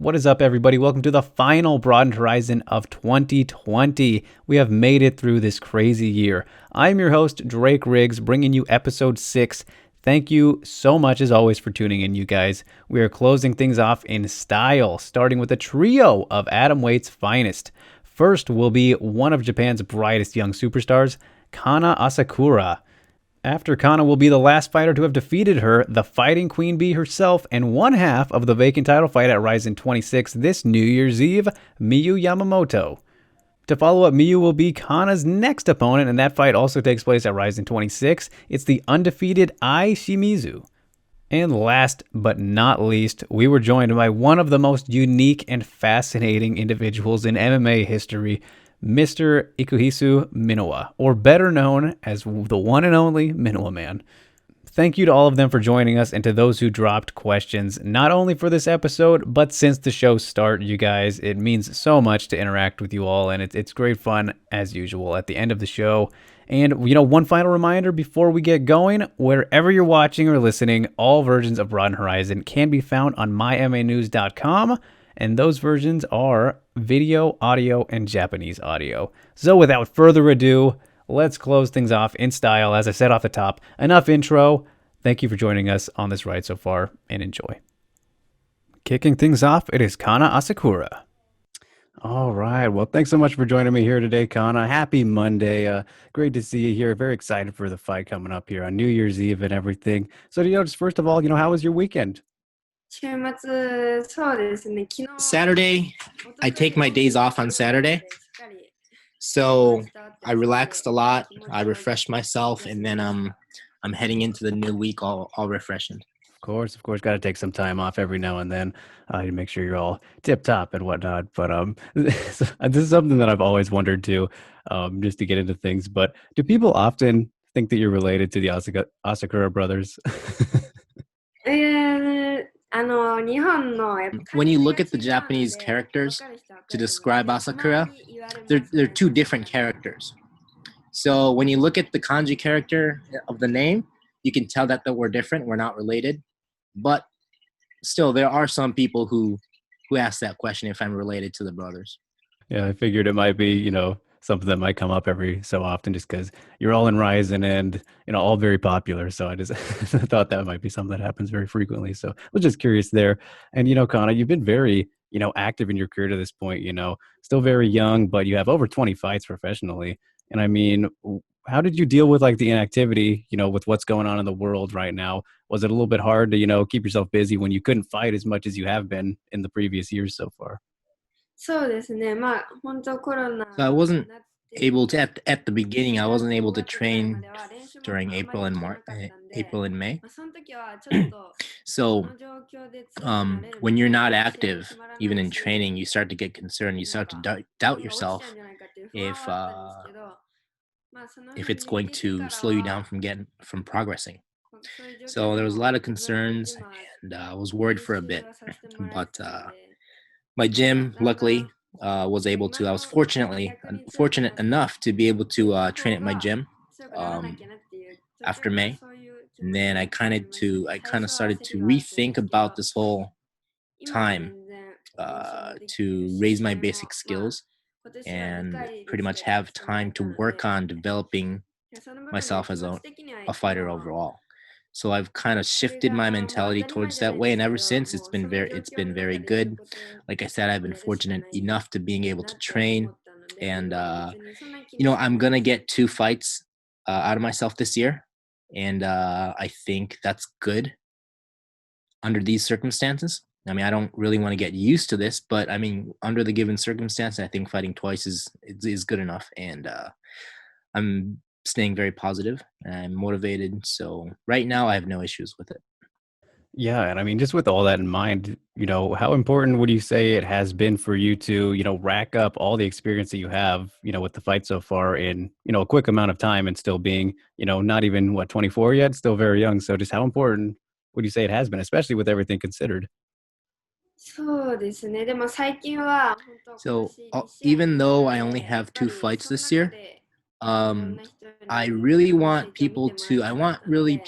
What is up, everybody? Welcome to the final Broadened Horizon of 2020. We have made it through this crazy year. I'm your host, Drake Riggs, bringing you episode 6. Thank you so much, as always, for tuning in, you guys. We are closing things off in style, starting with a trio of atomweight's finest. First will be one of Japan's brightest young superstars, Kanna Asakura. After Kanna will be the last fighter to have defeated her, the Fighting Queen Bee herself, and one half of the vacant title fight at RIZIN 26 this New Year's Eve, Miyuu Yamamoto. To follow up, Miyuu will be Kanna's next opponent, and that fight also takes place at RIZIN 26. It's the undefeated Shimizu. And last but not least, we were joined by one of the most unique and fascinating individuals in MMA history, Mr. Ikuhisu Minowa, or better known as the one and only Minowaman. Thank you to all of them for joining us, and to those who dropped questions, not only for this episode, but since the show's start, you guys. It means so much to interact with you all, and it's great fun, as usual, at the end of the show. And, one final reminder before we get going, wherever you're watching or listening, all versions of Broadened Horizon can be found on mymanews.com, and those versions are video, audio, and Japanese audio. So without further ado, let's close things off in style. As I said off the top, enough intro. Thank you for joining us on this ride so far, and enjoy. Kicking things off, it is Kanna Asakura. All right. Well, thanks so much for joining me here today, Kanna. Happy Monday. Great to see you here. Very excited for the fight coming up here on New Year's Eve and everything. So, just first of all, how was your weekend? Saturday, I take my days off on Saturday. So I relaxed a lot. I refreshed myself, and then I'm heading into the new week all refreshed. Of course, got to take some time off every now and then to make sure you're all tip top and whatnot. But this is something that I've always wondered too, just to get into things. But do people often think that you're related to the Asakura brothers? When you look at the Japanese characters to describe Asakura, they're two different characters. So when you look at the kanji character of the name, you can tell that we're different, we're not related. But still, there are some people who ask that question if I'm related to the brothers. Yeah, I figured it might be, something that might come up every so often, just because you're all in RIZIN and all very popular. So I just thought that might be something that happens very frequently. So I was just curious there. And Kanna, you've been very active in your career to this point. Still very young, but you have over 20 fights professionally. And I mean, how did you deal with the inactivity? With what's going on in the world right now? Was it a little bit hard to keep yourself busy when you couldn't fight as much as you have been in the previous years so far? So I wasn't able to at the beginning. I wasn't able to train during April and May. So when you're not active, even in training, you start to get concerned. You start to doubt yourself if it's going to slow you down from progressing. So there was a lot of concerns, and I was worried for a bit. But my gym, luckily, was able to. I was fortunate enough to be able to train at my gym after May, and then I kind of started to rethink about this whole time to raise my basic skills and pretty much have time to work on developing myself as a fighter overall. So I've kind of shifted my mentality towards that way, and ever since it's been very good. Like I said, I've been fortunate enough to being able to train, and I'm gonna get 2 fights out of myself this year, and I think that's good under these circumstances. I mean, I don't really want to get used to this, but I mean, under the given circumstance, I think fighting twice is good enough, and I'm staying very positive and motivated. So right now I have no issues with it. Yeah. And I mean, just with all that in mind, how important would you say it has been for you to, rack up all the experience that you have, with the fight so far in, a quick amount of time, and still being, not even 24 yet, still very young. So just how important would you say it has been, especially with everything considered? So even though I only have 2 fights this year, I really want people to. I want really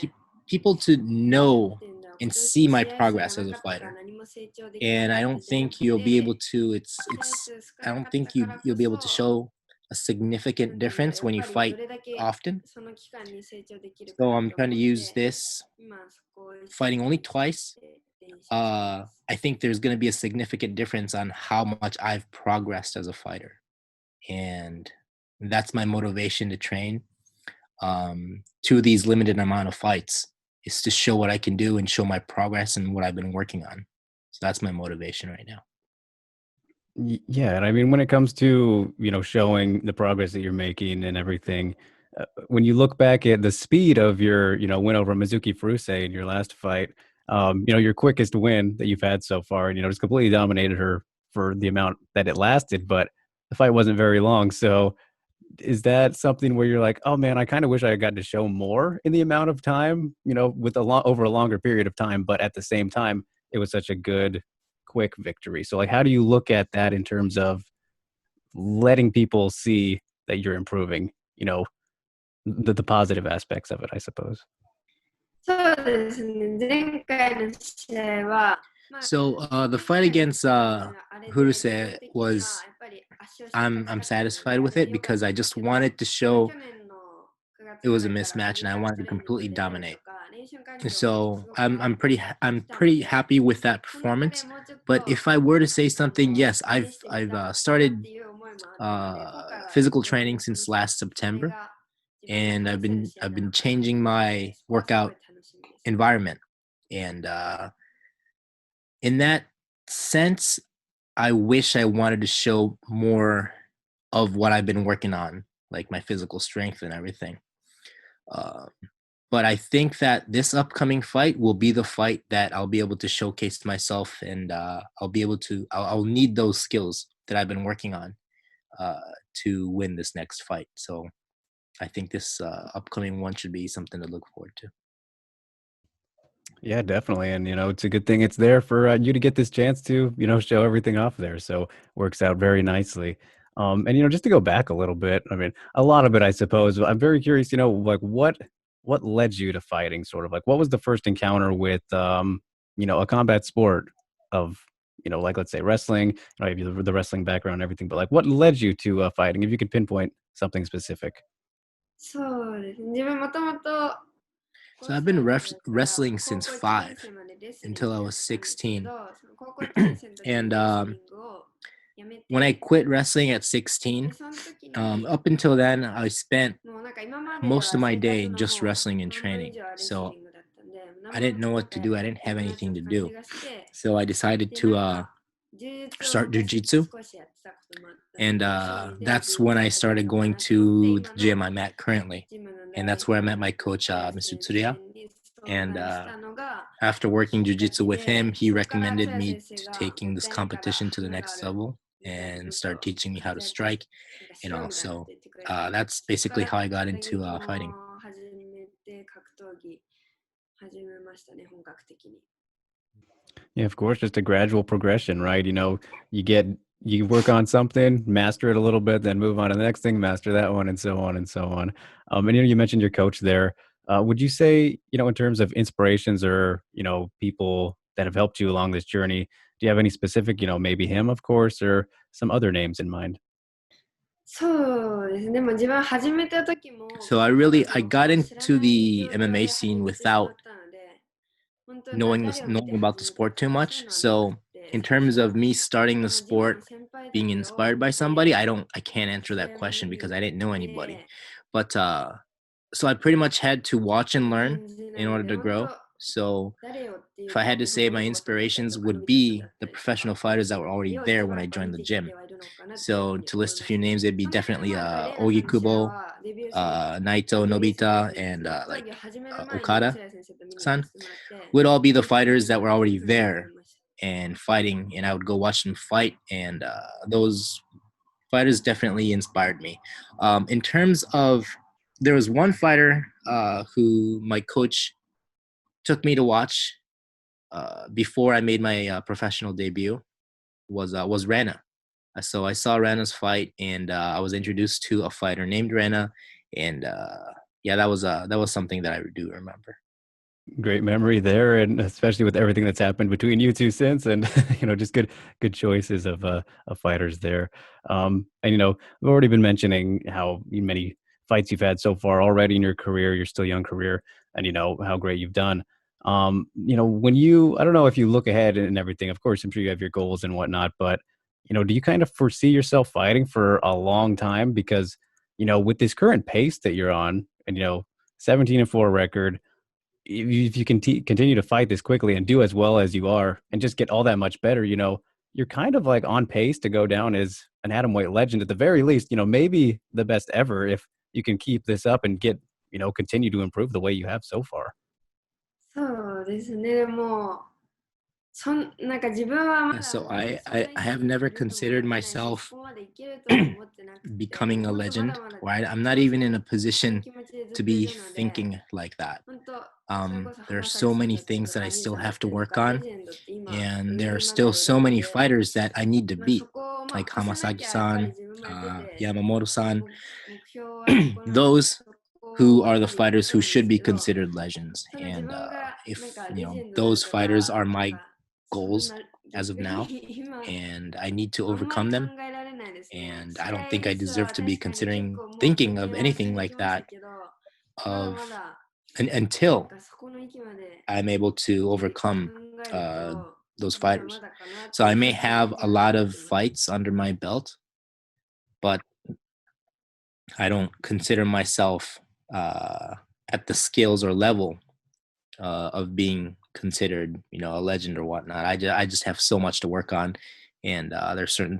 people to know and see my progress as a fighter. And I don't think you'll be able to. It's. I don't think you'll be able to show a significant difference when you fight often. So I'm trying to use this fighting only twice. I think there's going to be a significant difference on how much I've progressed as a fighter, and that's my motivation to train to these limited amount of fights is to show what I can do and show my progress and what I've been working on. So that's my motivation right now. Yeah, and I mean, when it comes to, showing the progress that you're making and everything, when you look back at the speed of your, win over Mizuki Furuse in your last fight, your quickest win that you've had so far, and, just completely dominated her for the amount that it lasted, but the fight wasn't very long. So is that something where you're like, oh man, I kind of wish I had gotten to show more in the amount of time, with over a longer period of time, but at the same time, it was such a good, quick victory. So like, how do you look at that in terms of letting people see that you're improving, the positive aspects of it, I suppose? So the fight against Huruse was I'm satisfied with it because I just wanted to show it was a mismatch and I wanted to completely dominate. So I'm pretty happy with that performance. But if I were to say something, yes, I've started physical training since last September, and I've been changing my workout environment, and in that sense, I wish I wanted to show more of what I've been working on, like my physical strength and everything. Uh, but I think that this upcoming fight will be the fight that I'll be able to showcase myself, and I'll be able to. I'll need those skills that I've been working on uh, to win this next fight. So I think this upcoming one should be something to look forward to. Yeah, definitely. And, it's a good thing it's there for you to get this chance to, show everything off there. So works out very nicely. And, just to go back a little bit, I mean, a lot of it, I suppose, but I'm very curious, like what led you to fighting sort of like what was the first encounter with, a combat sport of, like, let's say wrestling, maybe the wrestling background and everything, but like what led you to fighting, if you could pinpoint something specific? So I've been wrestling since 5 until I was 16. And when I quit wrestling at 16, up until then, I spent most of my day just wrestling and training. So I didn't know what to do. I didn't have anything to do. So I decided to start jujitsu. And that's when I started going to the gym I'm at currently. And that's where I met my coach, Mr. Tsuruya. And after working jujitsu with him, he recommended me to taking this competition to the next level and start teaching me how to strike and all. So that's basically how I got into fighting. Yeah, of course, just a gradual progression, right? You work on something, master it a little bit, then move on to the next thing, master that one, and so on and so on. And you mentioned your coach there. Would you say, in terms of inspirations or people that have helped you along this journey, do you have any specific, maybe him, of course, or some other names in mind? So I got into the MMA scene without knowing about the sport too much. So in terms of me starting the sport, being inspired by somebody, I can't answer that question because I didn't know anybody. But so I pretty much had to watch and learn in order to grow. So if I had to say, my inspirations would be the professional fighters that were already there when I joined the gym. So to list a few names, it'd be definitely Ogi Kubo, Naito, Nobita, and Okada-san would all be the fighters that were already there and fighting, and I would go watch them fight, and those fighters definitely inspired me. In terms of, there was one fighter who my coach took me to watch before I made my professional debut was Rana. So I saw Rana's fight, and I was introduced to a fighter named Rana, and yeah, that was something that I do remember. Great memory there, and especially with everything that's happened between you two since, and just good choices of fighters there. And we've already been mentioning how many fights you've had so far already in your career, your still young career, and how great you've done. When I don't know if you look ahead and everything. Of course, I'm sure you have your goals and whatnot, but do you kind of foresee yourself fighting for a long time? Because with this current pace that you're on, and 17-4 record, if you can continue to fight this quickly and do as well as you are and just get all that much better, you're kind of like on pace to go down as an atomweight legend at the very least, maybe the best ever if you can keep this up and continue to improve the way you have so far. そうですね。もう、なんか自分はまだ So そんな I 勢い have で never いけるとも思っ considered てないし、そ myself こまでいけるとは思ってなくて、 becoming a 本当ま legend, だまだ right? I'm 挑 not even in a 戦そういう position 気持ちでず to っとい be るので、 thinking like that. 本当それこそ There are 浜 so 崎さん many だったり things と that か、 I 兄 still さんだ have っ to たりと work か、レ on, ジェンドって今 and 上 there are にまだ still い so るの many で、 fighters that I need to まあ、そ beat, こをまあ like 越せなきゃやっぱり Hamasaki-san, 自分も出て、 Yamamoto-san, 目標はそこなので、 those そこ who を are やっ the ぱり目 fighters 標 who なんで should す be けど、 considered legends. その自 And 分が if なんかレジェンドである those と fighters か、 are なん my かそん goals な as 逆 of now, に今 and I need to あんまり overcome 考 them. えられないですね。 And 試 I don't 合 think I 数は deserve to be 確かに結 considering 構もう経 thinking of 験は積 anything んでき like ました that けど、まだ of まだ and なん until かそこの域まで I'm able to 考 overcome える uh, と those まだ fighters. まだかなっ So てい I う may 感じ have で a は lot 思っ of てます。 fights under my belt, but I don't consider myself at the skills or level of being considered, a legend or whatnot. I just have so much to work on, and there's certain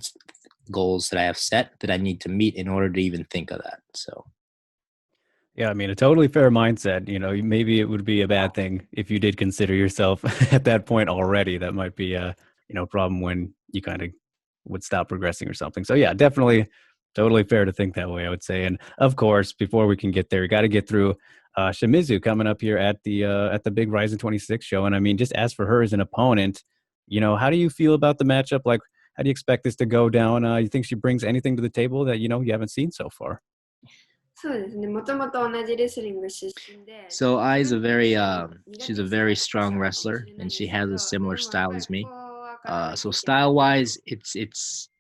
goals that I have set that I need to meet in order to even think of that. So Yeah, I mean, a totally fair mindset. Maybe it would be a bad thing if you did consider yourself at that point already. That might be a, problem when you kind of would stop progressing or something. So yeah, definitely totally fair to think that way, I would say. And of course, before we can get there, you got to get through Shimizu coming up here at the big Ryzen 26 show. And I mean, just as for her as an opponent, how do you feel about the matchup? Like, how do you expect this to go down? You think she brings anything to the table that you haven't seen so far? そうですね。もともと同じレスリング出身で、 So I is a 自分的 very には苦 she's 手 a 意識が very 少しあ strong るかも wrestler しれない and んで she すけ has ど、a で similar もやっ style ぱり as ここ me. は変わらなき So ゃいけない style なと wise, it's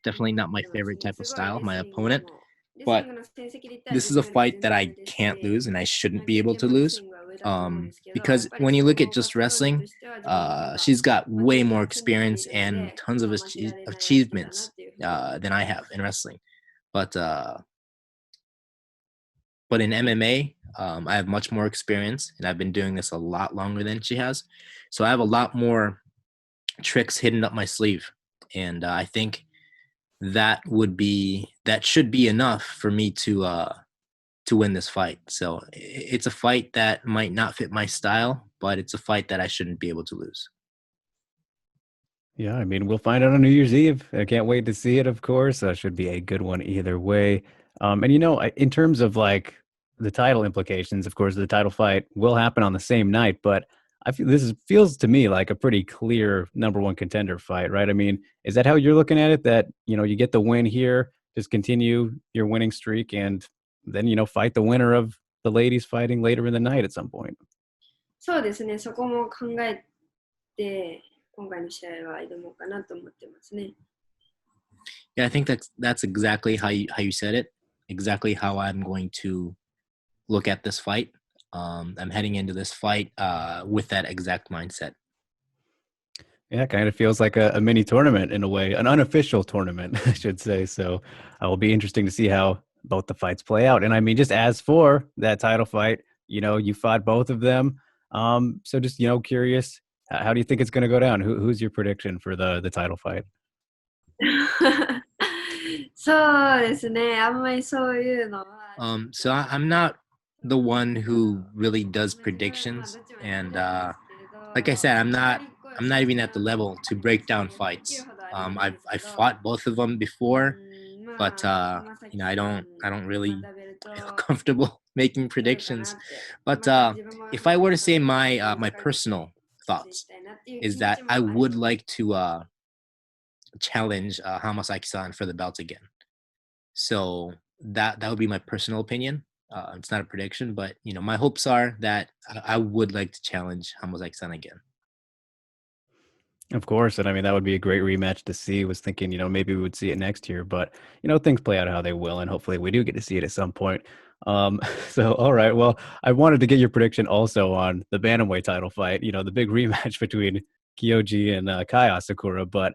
思 definitely っ not my てます favorite ね。 type of すごい style, レ my スリング opponent. も、レスリ But ングの成績で言ったら this 自 is a 分よりも fight 全 that 然 I 上でし can't て、 lose and I ま shouldn't あ、be 経 able 験 to もレス lose. リングは上だと思うんですけど、やっ Because ぱり when そ you こ look at を just 勝つ者と wrestling, しては自分もまだ she's got まだ way 全 more 然積んできてい experience るの and で、 tons ま of あ負けられない相手だな achievements っていうふうに思って than ま I す。 have in wrestling. But in MMA, I have much more experience and I've been doing this a lot longer than she has. So I have a lot more tricks hidden up my sleeve. And I think that should be enough for me to win this fight. So it's a fight that might not fit my style, but it's a fight that I shouldn't be able to lose. Yeah, I mean, we'll find out on New Year's Eve. I can't wait to see it, of course. Should be a good one either way. And in terms of like the title implications, of course, the title fight will happen on the same night, but I feel feels to me like a pretty clear number one contender fight, right? I mean, is that how you're looking at it? That, you get the win here, just continue your winning streak, and then, fight the winner of the ladies fighting later in the night at some point. そうですね。そこも考えて、今回の試合は挑もうかなと思ってますね。 Yeah, I think that's exactly how you said it. Exactly how I'm going to look at this fight. I'm heading into this fight with that exact mindset. Yeah, it kind of feels like a mini tournament in a way, an unofficial tournament, I should say. So it will be interesting to see how both the fights play out. And I mean, just as for that title fight, you fought both of them. So just, curious, how do you think it's going to go down? Who's your prediction for the title fight? そうですね。あんまりそういうのは。 So I'm not the one who really does predictions, and like I said, I'm not even at the level to break down fights. I've fought both of them before, but I don't really feel comfortable making predictions. But if I were to say my personal thoughts, is that I would like to challenge Hamasaki-san for the belt again. So that would be my personal opinion. It's not a prediction, but my hopes are that I would like to challenge Hamazaki-san again. Of course, and I mean that would be a great rematch to see. Was thinking, maybe we would see it next year, but things play out how they will, and hopefully we do get to see it at some point. So all right, well, I wanted to get your prediction also on the bantamweight title fight. The big rematch between Kyoji and Kai Asakura. But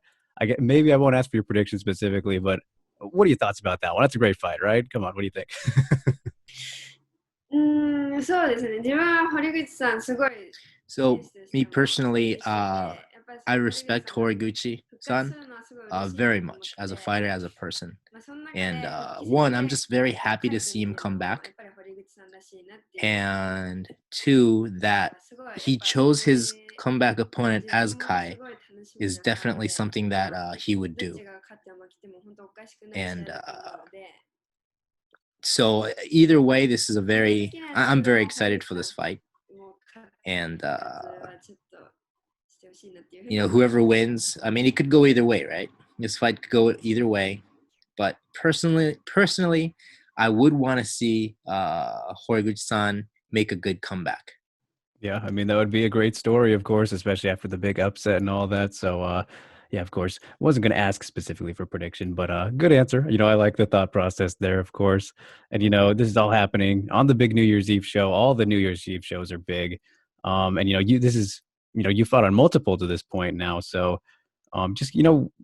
maybe I won't ask for your prediction specifically, but what are your thoughts about that one? That's a great fight, right? Come on, what do you think? そうですね。自分は堀口さんすごい So me personally, I respect Horiguchi-san very much as a fighter, as a person. And one, I'm just very happy to see him come back. And two, that he chose his comeback opponent as Kai is definitely something that he would do. And so either way, this is I'm very excited for this fight. And whoever wins, I mean, it could go either way, right? This fight could go either way. But personally, I would want to see Horiguchi-san make a good comeback. Yeah, I mean that would be a great story, of course, especially after the big upset and all that. So yeah, of course. Wasn't going to ask specifically for prediction, but good answer. I like the thought process there, of course. And this is all happening on the big New Year's Eve show. All the New Year's Eve shows are big. And you fought on multiple to this point now. So just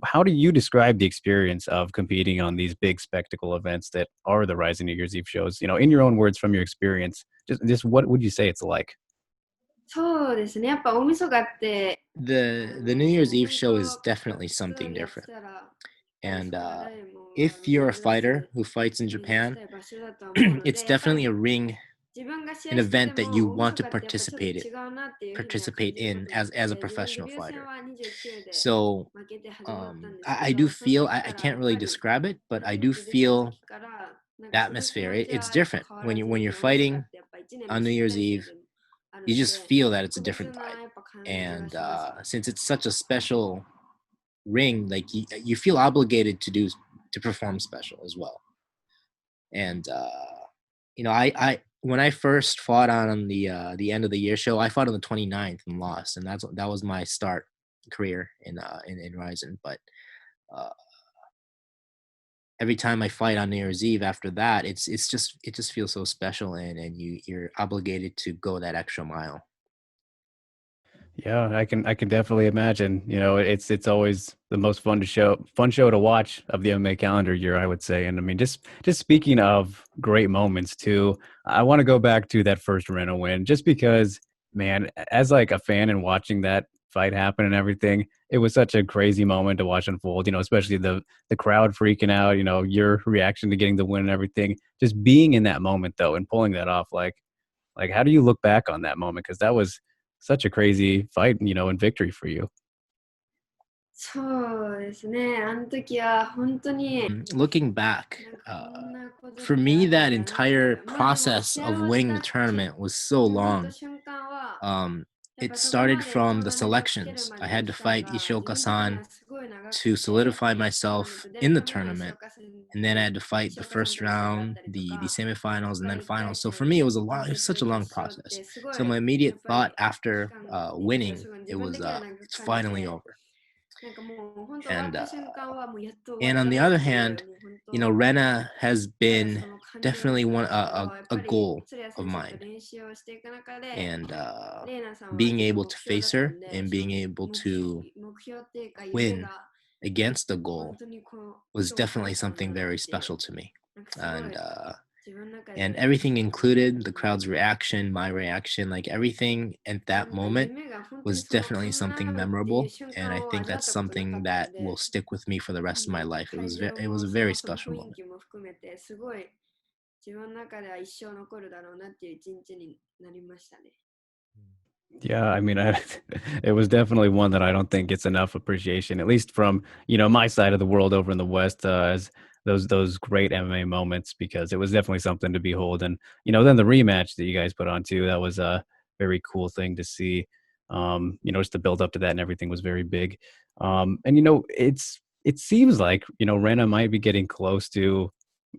how do you describe the experience of competing on these big spectacle events that are the Rising New Year's Eve shows? In your own words from your experience, just what would you say it's like? そうですね。やっぱ大晦日って The New Year's Eve show is definitely something different. And if you're a fighter who fights in Japan, it's definitely an event that you want to participate in as a professional fighter. So I do feel, I can't really describe it, but I do feel the atmosphere. It's different when you're fighting on New Year's Eve. You just feel that it's a different vibe. And since it's such a special ring, like you feel obligated to perform special as well. And I when I first fought on the end of the year show, I fought on the 29th and lost, and that was my start career in RIZIN. But every time I fight on New Year's Eve after that, it just feels so special, and you're obligated to go that extra mile. Yeah, I can definitely imagine. It's always the most fun show to watch of the MMA calendar year, I would say. And I mean, just speaking of great moments too, I want to go back to that first Rena win, just because, man, as like a fan and watching that fight happen and everything, it was such a crazy moment to watch unfold. Especially the crowd freaking out. Your reaction to getting the win and everything. Just being in that moment though and pulling that off, like how do you look back on that moment? Because that was such a crazy fight, and victory for you. そうですね。あの時は本当に Looking back, for me, that entire process of winning the tournament was so long. It started from the selections. I had to fight Ishioka-san to solidify myself in the tournament. And then I had to fight the first round, the semifinals, and then finals. So for me, it was such a long process. So my immediate thought after winning, it was it's finally over. And on the other hand, Rena has been definitely a goal of mine. And being able to face her and being able to win against the goal was definitely something very special to me. And everything included, the crowd's reaction, my reaction, like everything at that moment was definitely something memorable. And I think that's something that will stick with me for the rest of my life. It was a very special moment. Yeah, I mean, it was definitely one that I don't think gets enough appreciation, at least from my side of the world over in the West, as those great MMA moments, because it was definitely something to behold. And then the rematch that you guys put on too, that was a very cool thing to see. Just the build up to that and everything was very big. And it seems like Rena might be getting close to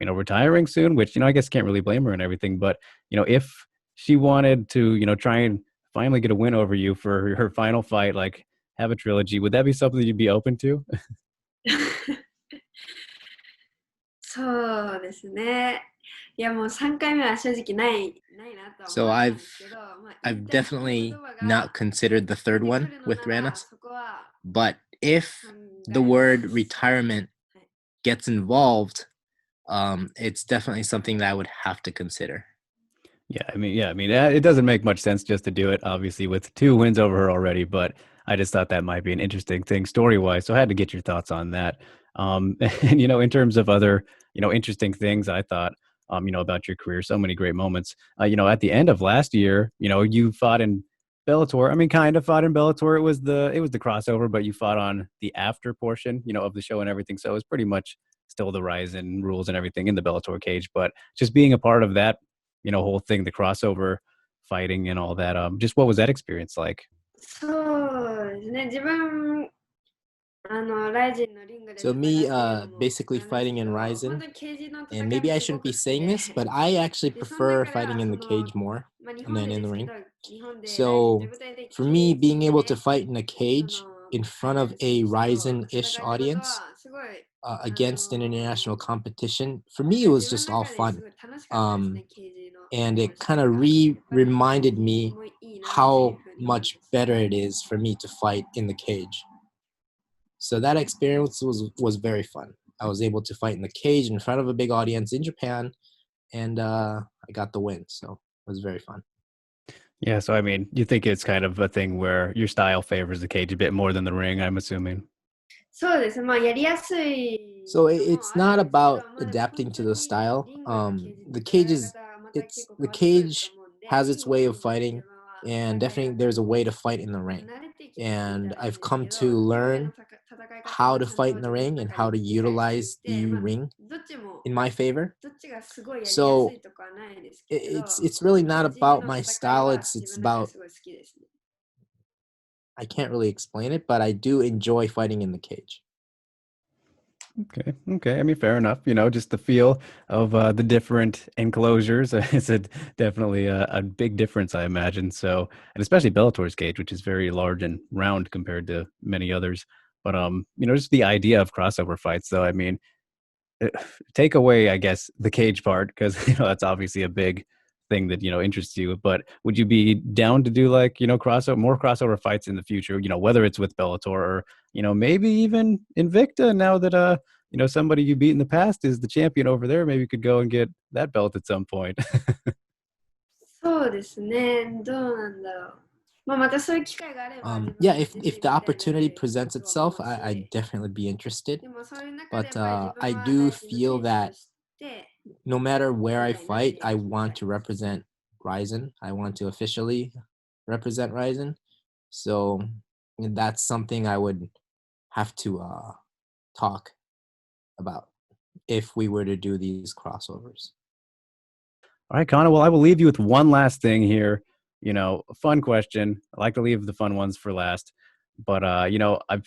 retiring soon, which, I guess can't really blame her and everything. But, if she wanted to, try and finally get a win over you for her final fight, like have a trilogy, would that be something you'd be open to? そうですね。いやもう3回目は正直ないなとは So 思ったん I've ですけど、まあ、 I've 言いたい definitely 言葉が not considered the 出 third てく one るの with なら Ranas, そこは but if 考 the えま word す。 retirement gets involved, it's definitely something that I would have to consider. Yeah, it doesn't make much sense just to do it, obviously, with 2 wins over her already, but I just thought that might be an interesting thing story-wise, so I had to get your thoughts on that. And, in terms of other, interesting things, I thought, about your career, so many great moments. At the end of last year, you fought in Bellator. I mean, kind of fought in Bellator. It was the crossover, but you fought on the after portion, of the show and everything, so it was pretty much still the RIZIN rules and everything in the Bellator cage, but just being a part of that, whole thing, the crossover fighting and all that. Just what was that experience like? そうですね。自分ライジンのリングで So 戦って me るのも basically なんです fighting け in ど、本 RIZIN, 当にケージの戦 and い maybe が I すご shouldn't be くて、 saying this, but I actually で、その prefer 中では fighting そ in の the cage more まあ、日本 than で in で the すけ ring. ど、日本でライジンと So いう舞台で for ケ me, ージ being で able to fight in a cage in ファイ front ナ of ル a 選手と RIZIN-ish 戦えること audience はすごい against an international competition, for なん me, か it 自 was 分 just の all 中です fun. ごい楽しかったですね、 Um, ケージの and 試 it 合 kind of やっぱり reminded me もういいなっていう how ふうに思い much ます。 better it is for me to fight in the cage. So that experience was very fun. I was able to fight in the cage in front of a big audience in Japan, and I got the win. So it was very fun. Yeah, so you think it's kind of a thing where your style favors the cage a bit more than the ring, I'm assuming. そうです。まあ、やりやすい So の it's もあ not るんですけど、 about まあでも本 adapting 当 to the に style. リングとケージ The の cage 戦い is 方はまた結 it's 構 the 変わってくると cage 思うんで、 has リン its グ way で of も fighting, 自分は and 戦い definitely 方 there's a に way to fight in the まあ ring. 慣れてきていた And らいいん I've です come けど、 to 実際 learn の戦い方 how を to ちゃん fight と in the 自分の ring and 中 how で to 理解してい utilize て、 the まあ ring どっちも in my favor. どっちがすごいやりやす So いとかはないですけど、 it's really ケ not ージで about の my 戦い style. は It's 自分の中で about すごい好きですね。 I can't really explain it, but I do enjoy fighting in the cage. Okay. Fair enough. Just the feel of the different enclosures is definitely a big difference, I imagine. So, and especially Bellator's cage, which is very large and round compared to many others. But just the idea of crossover fights, though. Uh, take away, I guess, the cage part because that's obviously a big thing that interests you. But would you be down to do like more crossover fights in the future? Whether it's with Bellator or maybe even Invicta. Now that somebody you beat in the past is the champion over there, maybe you could go and get that belt at some point. そうですね。どうなんだろう。まあ、またそういう機会があれば、自分 Yeah, も if 出て if み the たいな opportunity って presents ことは思 itself, う I'd し、 definitely be interested. でもそういう中で But やっぱり自 I 分は do ライジンの feel 選手 that として no matter where I やりたいなってい fight, う I 気持ちがあ want り to ます。 represent RIZIN. I want to officially represent RIZIN. So that's something I would have to talk about if we were to do these crossovers. All right, Kanna. Well, I will leave you with one last thing here. A fun question. I like to leave the fun ones for last. But I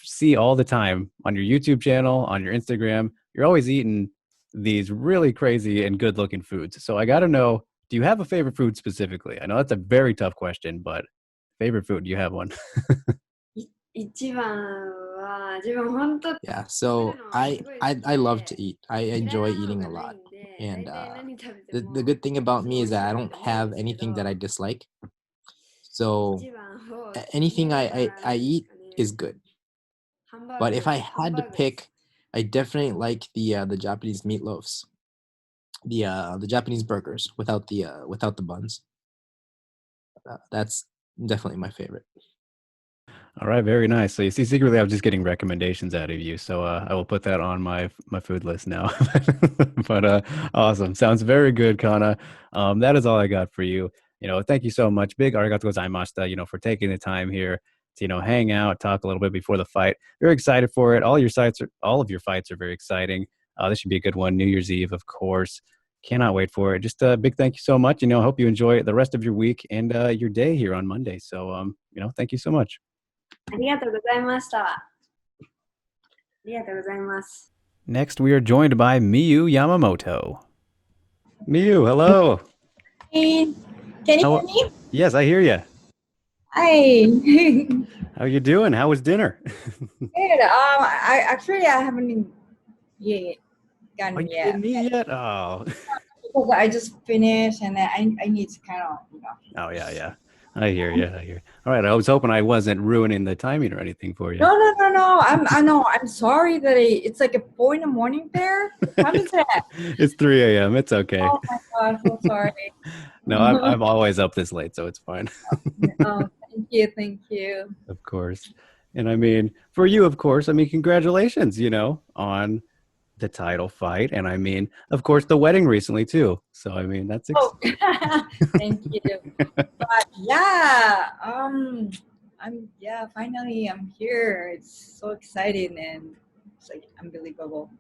see all the time on your YouTube channel, on your Instagram, you're always eating these really crazy and good-looking foods. So I got to know, do you have a favorite food specifically? I know that's a very tough question, but favorite food, do you have one? 一番は自分本当 Yeah, 食べ so るのはす I ごい I 好き I love で、 to eat. I 嫌い enjoy なもの eating が a ない lot. んで、大 And 体何食べて the も good thing about す me ごい美 is 味し that い I なっ don't て思うん have ですけ anything that ど、 I dislike. So 一番を決 anything め I るな I, ら I 何です eat かね。 is good. ハンバー But グ、 if I ハン had バ to ーグです。 pick, I definitely like the Japanese meatloafs, the Japanese burgers without the buns. That's definitely my favorite. All right, very nice. So you see, secretly, I'm just getting recommendations out of you. So I will put that on my food list now. But awesome, sounds very good, Kana. That is all I got for you. Thank you so much. Big arigato gozaimashita. For taking the time here to hang out, talk a little bit before the fight. Very excited for it. All of your fights are very exciting. This should be a good one. New Year's Eve, of course. Cannot wait for it. Just a big thank you so much. Hope you enjoy the rest of your week and your day here on Monday. So thank you so much. ありがとうございました。ありがとうございます。Next, we are joined by Miyuu Yamamoto. Miyuu, hello. Hey, can you hear me? Yes, I hear you. Hi. How you doing? How was dinner? Good. I haven't yet gotten You yet. didn't eat yet? Oh. Because I just finished and I need to kind of, Oh, yeah. I hear you. All right. I was hoping I wasn't ruining the timing or anything for you. No. I'm sorry that it's like a 4 a.m. there. What time is that? It's 3 a.m. It's okay. Oh my gosh, I'm sorry. No, I'm always up this late, so it's fine. Oh, thank you. Of course. And I mean, for you, of course, I mean, congratulations, on the title fight. And I mean, of course, the wedding recently too. So, I mean, that's Thank you. But yeah, finally I'm here. It's so exciting and it's like unbelievable.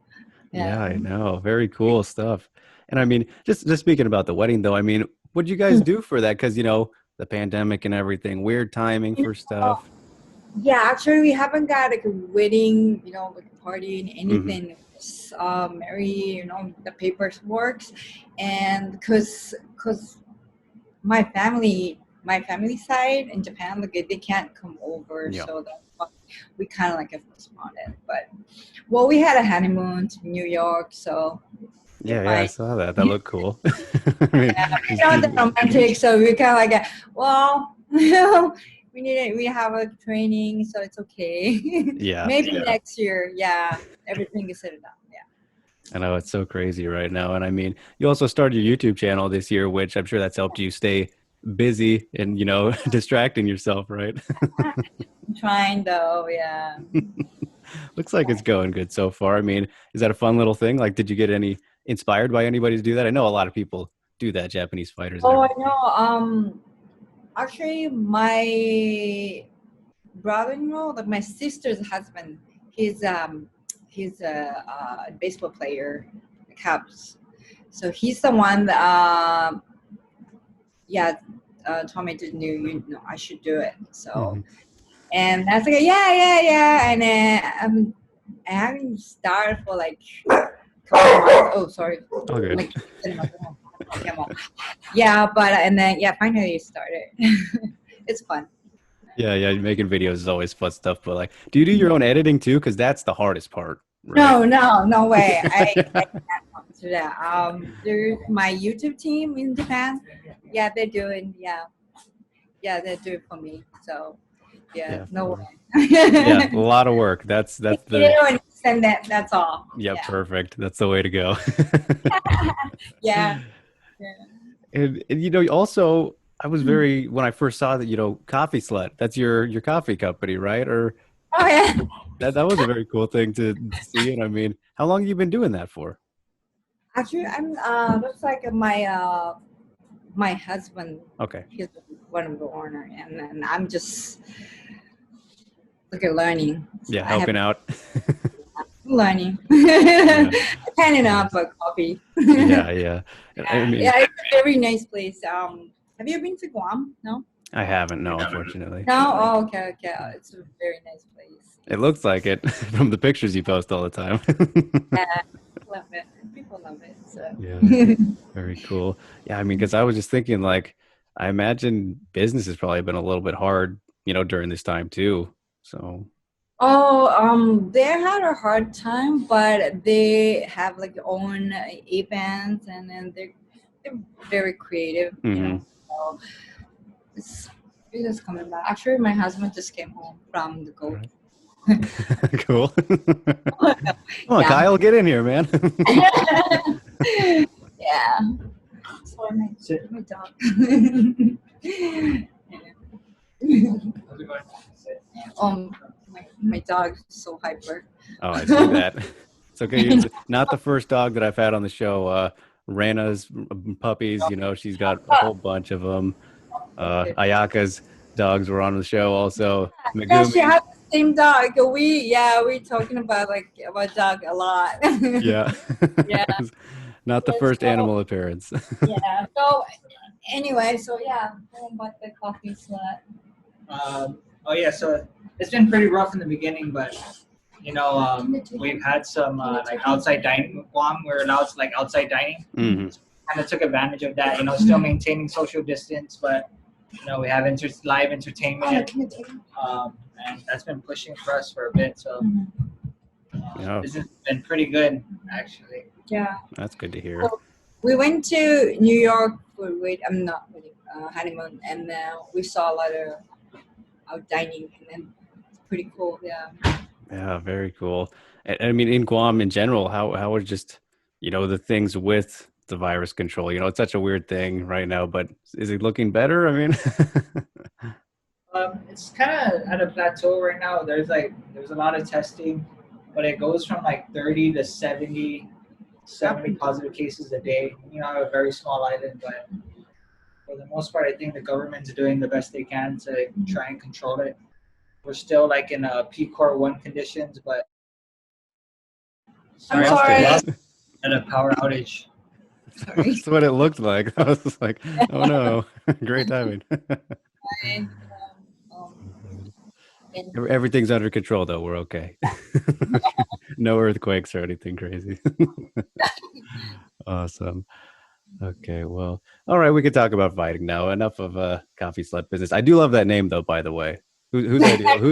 Yeah, I know. Very cool stuff. And I mean, just speaking about the wedding though, I mean, what'd you guys do for that? Because, the pandemic and everything, weird timing for stuff. Yeah, actually we haven't got like a wedding, like a party and anything. It's Mary, the papers works, and because my family side in Japan, like they can't come over, so that's why we kind of like postponed. But we had a honeymoon to New York, so yeah, I saw that. That looked cool. I mean, the romantic, so we kind of we have a training, so it's okay. Yeah. Maybe next year. Yeah, everything is set up. Yeah. I know it's so crazy right now. And I mean, you also started your YouTube channel this year, which I'm sure that's helped you stay busy and, distracting yourself, right? I'm trying though, yeah. Looks like it's going good so far. I mean, is that a fun little thing? Like, did you get inspired by anybody to do that? I know a lot of people do that, Japanese fighters. Oh, I know. Actually, my brother-in-law, like my sister's husband, he's a baseball player, Cubs. So he's the one that told me to do. I should do it. So, and that's like yeah, and then I haven't started for like a couple months. Oh, sorry. Okay. Like, yeah, but and then finally it started. It's fun. Yeah, making videos is always fun stuff. But like, do you do your own editing too? Because that's the hardest part. Right? No way. I can't do that. There's my YouTube team in Japan. Yeah, they're doing. Yeah, they do it for me. So, no way. Yeah, a lot of work. That's and send that. That's all. Yeah, perfect. That's the way to go. Yeah. And also, I was when I first saw that, Coffee Slut, that's your coffee company, right? Or oh yeah, that was a very cool thing to see. And I mean, how long have you been doing that for? Actually, I'm looks like my husband. Okay. He's one of the owner, and then I'm just learning. Yeah, helping out. Learning. Handing up a coffee. Yeah. I mean, it's a very nice place. Have you been to Guam? No? I haven't, no, unfortunately. No? Oh, okay. It's a very nice place. It looks like it from the pictures you post all the time. Yeah, love it. People love it. So. Yeah, very cool. Yeah, I mean, because I was just thinking, like, I imagine business has probably been a little bit hard, during this time too. So. Oh, they had a hard time, but they have like their own events, and then they're very creative. So it's just coming back. Actually, my husband just came home from the golf. Cool. Come on, Kyle, get in here, man. Yeah. Sorry, my dog. My dog is so hyper. Oh, I see that. It's okay. It's not the first dog that I've had on the show. Rana's puppies, she's got a whole bunch of them. Ayaka's dogs were on the show also. Yeah, she has the same dog. We talking about dog a lot. Yeah. Yeah. Not the first animal appearance. Yeah. So anyway, about the coffee slut. So it's been pretty rough in the beginning, but we've had some like outside dining in Guam. We're allowed like outside dining. Mm-hmm. Kind of took advantage of that, still maintaining social distance, but we have live entertainment, and that's been pushing for us for a bit. So this has been pretty good, actually. Yeah, That's good to hear. So we went to New York for honeymoon, and we saw a lot of out dining, and then it's pretty cool. Yeah, very cool. And I mean, in Guam in general, how are just the things with the virus control? It's such a weird thing right now, but is it looking better? I mean, it's kind of at a plateau right now. There's a lot of testing, but it goes from like 30 to 70 positive cases a day. I have a very small island, but for the most part, I think the government's doing the best they can to try and control it. We're still like in a PCOR 1 conditions, but I'm sorry. At a power outage. Sorry. That's what it looked like. I was just like, oh no, great timing. Everything's under control though. We're okay. No earthquakes or anything crazy. Awesome. Okay, well, all right, we could talk about fighting now. Enough of coffee slut business. I do love that name though, by the way. Whose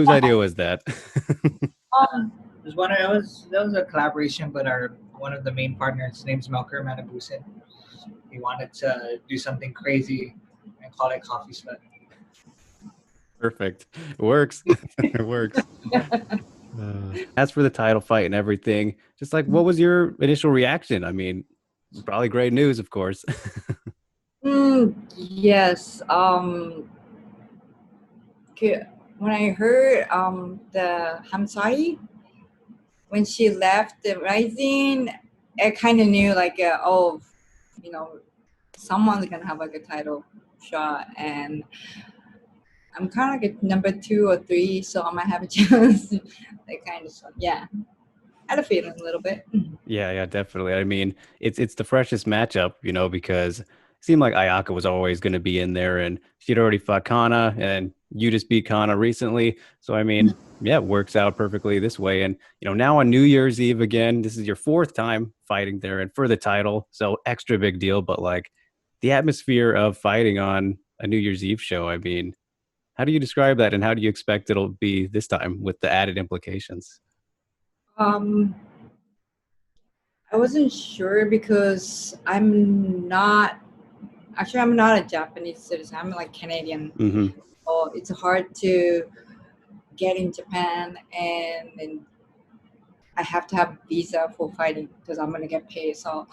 idea was that? That was a collaboration, but one of the main partners, his name's Melker Manabusin. He wanted to do something crazy and call it coffee slut. Perfect. It works. It works. As for the title fight and everything, just like, what was your initial reaction? I mean, probably great news, of course. Yes. When I heard the Hamsai, when she left the RIZIN, I kind of knew like, someone's gonna have like a title shot, and I'm kind of like a number 2 or 3, so I might have a chance. That kind of stuff. Yeah, I had a feeling a little bit. Yeah, definitely. I mean, it's the freshest matchup, because it seemed like Ayaka was always going to be in there, and she'd already fought Kanna, and you just beat Kanna recently. So, I mean, yeah, it works out perfectly this way. And, now on New Year's Eve again, this is your 4th time fighting there and for the title. So extra big deal. But like the atmosphere of fighting on a New Year's Eve show, I mean, how do you describe that? And how do you expect it'll be this time with the added implications? I wasn't sure because I'm not a Japanese citizen. I'm like Canadian. Mm-hmm. So it's hard to get in Japan, and I have to have a visa for fighting because I'm gonna get paid. So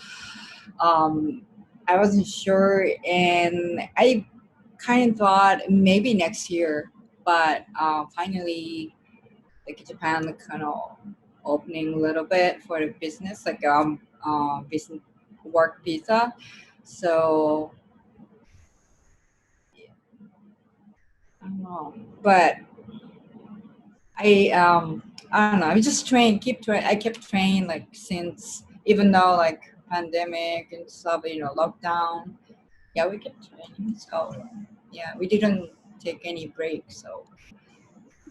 I wasn't sure, and I kind of thought maybe next year, but finally, like Japan kind of opening a little bit for the business, like business work visa. So I don't know, but I don't know. I just I kept training like since, even though like pandemic and stuff, lockdown. Yeah, we kept training. So yeah, we didn't take any break. So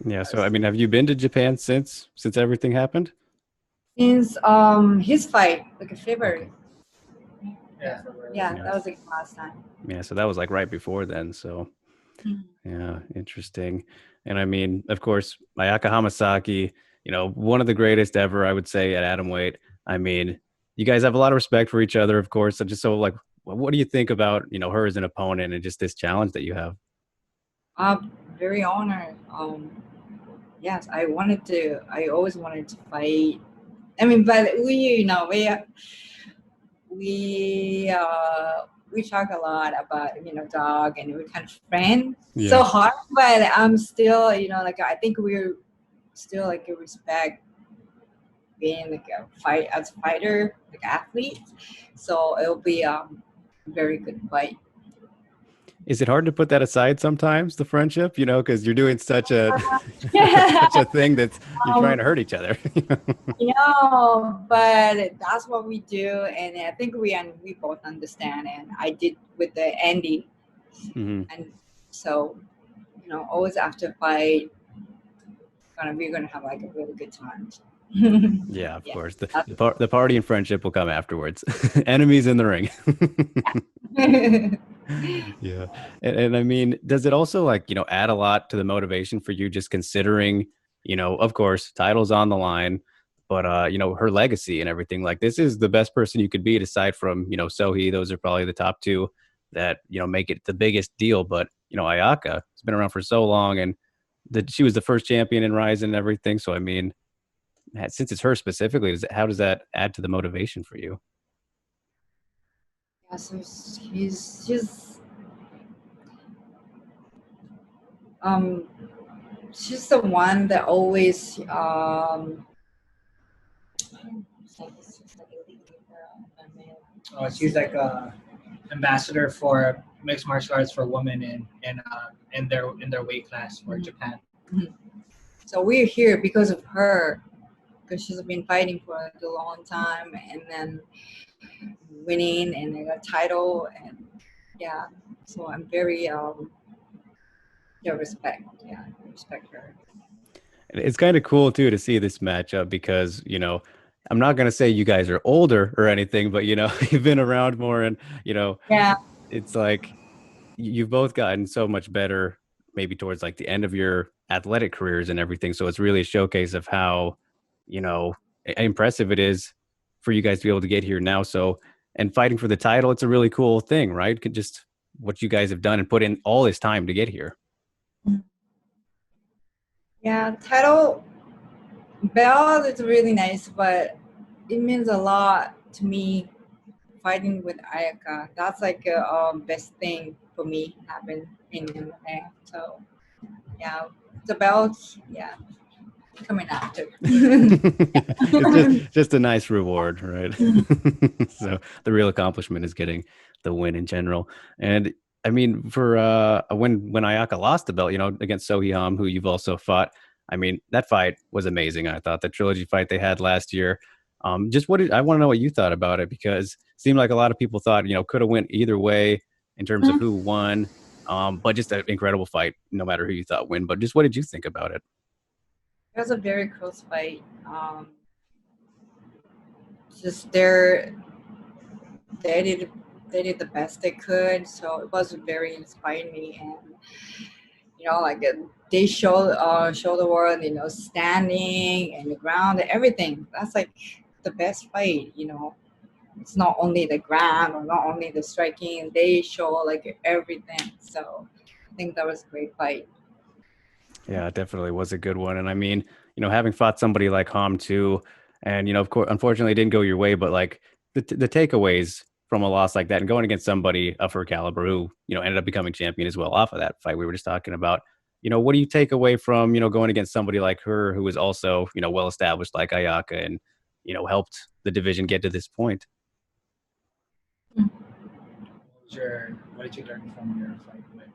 Yeah. So, I mean, have you been to Japan since everything happened? since his fight, like February. Yeah, That was like last time. Yeah, so that was like right before then. So yeah, interesting. And I mean, of course, Ayaka Hamasaki, one of the greatest ever, I would say, at atomweight. I mean, you guys have a lot of respect for each other, of course. So just so like, what do you think about her as an opponent and just this challenge that you have? Very honored. Yes, I always wanted to fight. I mean, but we talk a lot about dog, and we're kind of friends. Yeah. So hard, but I'm still like I think we're still like a respect being like as a fighter, like athlete. So it'll be a very good fight. Is it hard to put that aside sometimes, the friendship? Because you're doing such a such a thing that you're trying to hurt each other. But that's what we do, and I think we both understand. And I did with the Andy, and so always after fight, we're gonna have like a really good time. Yeah, of course. The party and friendship will come afterwards. Enemies in the ring. Yeah. And I mean, does it also like, add a lot to the motivation for you just considering, of course, titles on the line, but her legacy and everything. Like this is the best person you could beat aside from, Sohei. Those are probably the top two that, make it the biggest deal. But, Ayaka has been around for so long and she was the first champion in RIZIN and everything. So I mean, since it's her specifically, how does that add to the motivation for you? Yeah, so she's the one that always She's like a ambassador for mixed martial arts for women in their weight class for Japan. So we're here because of her, because she's been fighting for a long time and then winning and a title, and yeah, so I'm very respect her. It's kind of cool too to see this matchup because, I'm not going to say you guys are older or anything, but, you've been around more and, Yeah. it's like you've both gotten so much better maybe towards like the end of your athletic careers and everything. So it's really a showcase of how, impressive it is for you guys to be able to get here now. So, and fighting for the title, it's a really cool thing, right? Just what you guys have done and put in all this time to get here. Yeah, title belt is really nice, but it means a lot to me fighting with Ayaka. That's like a best thing for me happen in MMA. So yeah, the belt, yeah, coming after. It's just a nice reward, right? So the real accomplishment is getting the win in general. And I mean, for when Ayaka lost the belt, against Sohei, who you've also fought, I mean, that fight was amazing. I thought the trilogy fight they had last year. Just I want to know what you thought about it because it seemed like a lot of people thought, could have went either way in terms of who won. But just an incredible fight, no matter who you thought win. But just what did you think about it? It was a very close fight. Just they did the best they could, so it was very inspiring me, and like they show the world, standing and the ground, everything. That's like the best fight. It's not only the ground or not only the striking. They show like everything. So I think that was a great fight. Yeah, it definitely was a good one. And I mean, having fought somebody like Ham too, and of course, unfortunately, it didn't go your way, but like the takeaways from a loss like that and going against somebody of her caliber who, ended up becoming champion as well off of that fight we were just talking about, what do you take away from, going against somebody like her who is also, well established like Ayaka and, helped the division get to this point? What did you learn from your fight with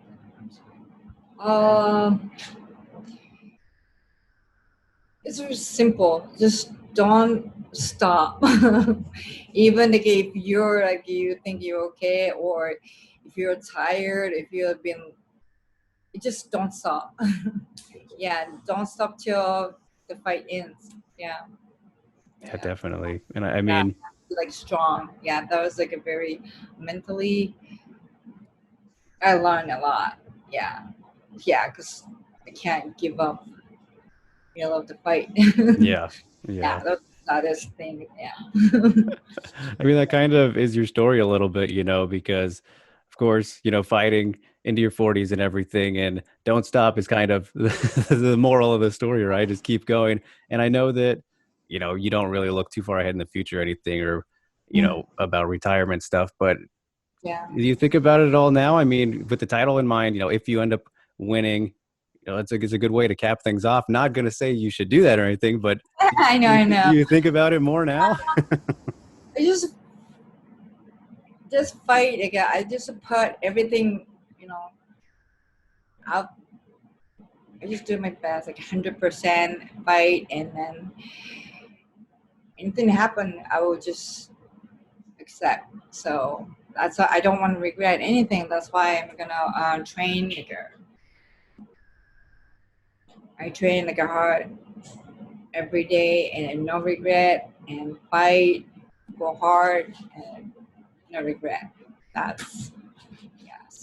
It's very simple. Just don't stop. Even like if you're like you think you're okay, or if you're tired, if you have been, just don't stop. Yeah, don't stop till the fight ends. Yeah. Yeah, definitely. And I mean, like strong. Yeah, that was like a very mentally. I learned a lot. Yeah, because I can't give up. Love the fight. Yeah. That's the saddest thing. Yeah. I mean, that kind of is your story a little bit, because of course, fighting into your 40s and everything and don't stop is kind of the moral of the story, right? Just keep going. And I know that, you don't really look too far ahead in the future or anything or, about retirement stuff, but yeah. do you think about it at all now? I mean, with the title in mind, if you end up winning, it's a good way to cap things off. Not going to say you should do that or anything, but I know. Do you think about it more now? I just fight again. I just put everything, out. I just do my best, like 100% fight, and then anything happen, I will just accept. So that's why I don't want to regret anything. That's why I'm gonna train like I train like a hard. every day and no regret, and fight, go hard, and no regret. That's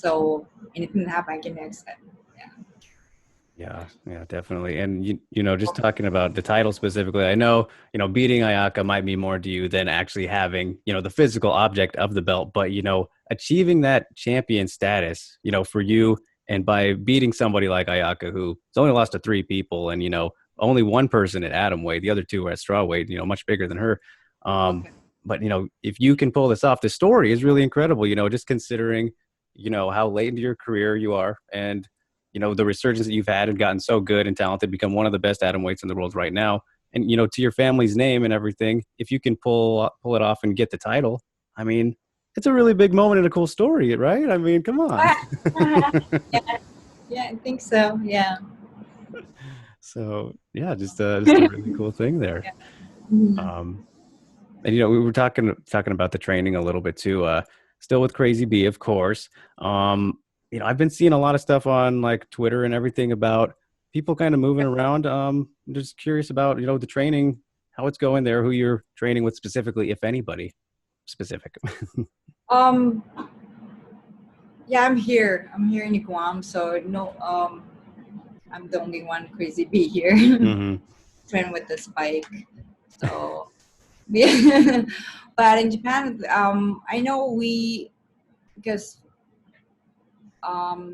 So anything that happen, I can accept. Yeah, definitely. And just talking about the title specifically, I know, beating Ayaka might mean more to you than actually having, the physical object of the belt, but achieving that champion status, for you, and by beating somebody like Ayaka, who's only lost to 3 people, and only one person at atom weight, the other 2 are at straw weight, much bigger than her. But if you can pull this off, the story is really incredible. Just considering, how late into your career you are, and the resurgence that you've had and gotten so good and talented, become one of the best atom weights in the world right now. And, to your family's name and everything, if you can pull it off and get the title, I mean, it's a really big moment and a cool story, right? I mean, come on. Yeah, I think so. Yeah. So yeah, just a really cool thing there. And, we were talking about the training a little bit too, still with Crazy B, of course. I've been seeing a lot of stuff on like Twitter and everything about people kind of moving around. I'm just curious about, the training, how it's going there, who you're training with specifically, if anybody specific. Yeah, I'm here in Guam. So no, I'm the only one Crazy B here. Train with the spike. So yeah. But in Japan, I know because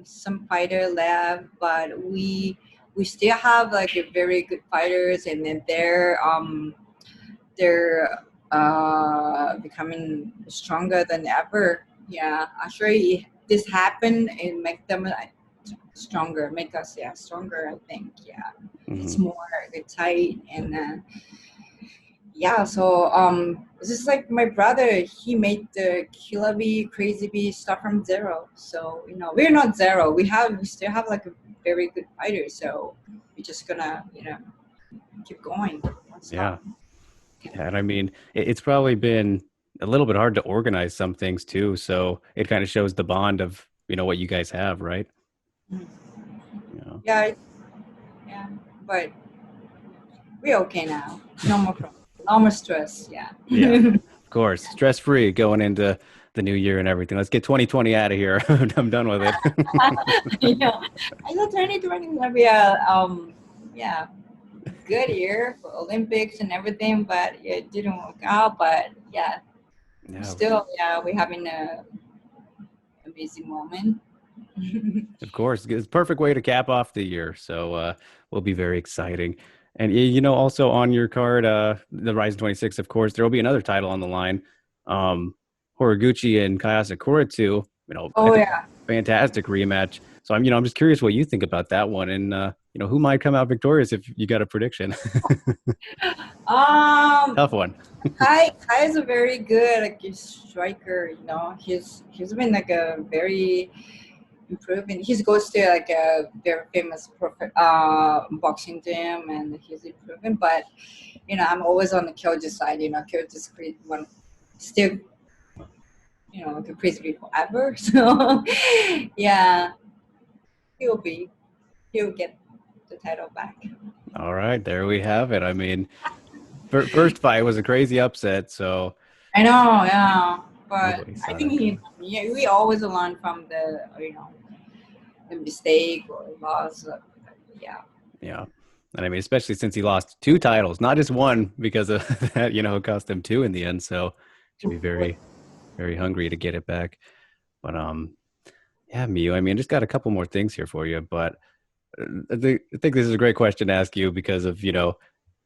some fighter left, but we still have like a very good fighters, and then they're becoming stronger than ever. Yeah, actually, this happened and make them stronger, make us stronger. I think it's more tight and. So this is like my brother. He made the Killer B, Crazy B start from zero. So we're not zero. We still have like a very good fighter. So we're just gonna keep going. Yeah, and I mean it's probably been a little bit hard to organize some things too. So it kind of shows the bond of what you guys have, right? Yeah, but we're okay now. No more problems. No more stress. Yeah. Of course. Stress free going into the new year and everything. Let's get 2020 out of here. I'm done with it. I know 2020 will be a good year for Olympics and everything, but it didn't work out. But still, we're having a amazing moment. Of course, it's a perfect way to cap off the year. So will be very exciting. And also on your card, the Rizin 26, of course, there will be another title on the line. Horiguchi and Kanna Asakura too. Fantastic rematch. So I'm just curious what you think about that one, and who might come out victorious if you got a prediction. Tough one. Kai is a very good striker. He's been like a very improving. He goes to like a very famous boxing gym, and he's improving. But I'm always on the Kyoji side. Kyoji's one still like a crazy forever. So he'll get the title back. All right, there we have it. I mean, first fight was a crazy upset. So I know, but I think we always learn from the the mistake or loss. Yeah. And I mean, especially since he lost 2 titles, not just one, because of that, it cost him 2 in the end. So should be very, very hungry to get it back. But Miyuu, I mean, just got a couple more things here for you, but I think this is a great question to ask you because of,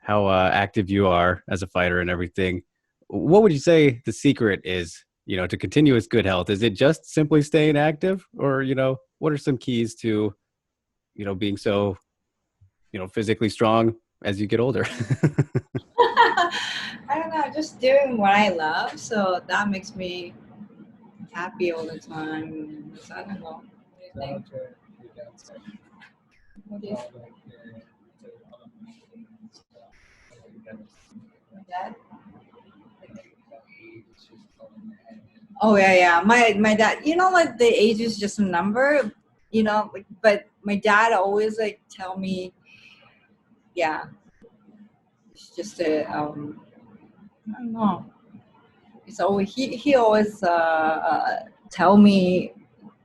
how active you are as a fighter and everything. What would you say the secret is, to continuous good health? Is it just simply staying active, or, what are some keys to, being so, physically strong as you get older? I don't know, just doing what I love. So that makes me happy all the time. So I don't know. What do you think? What do you think? Dad? Oh yeah. My dad. Like the age is just a number. But my dad always tell me, It's just I don't know. It's always he always tell me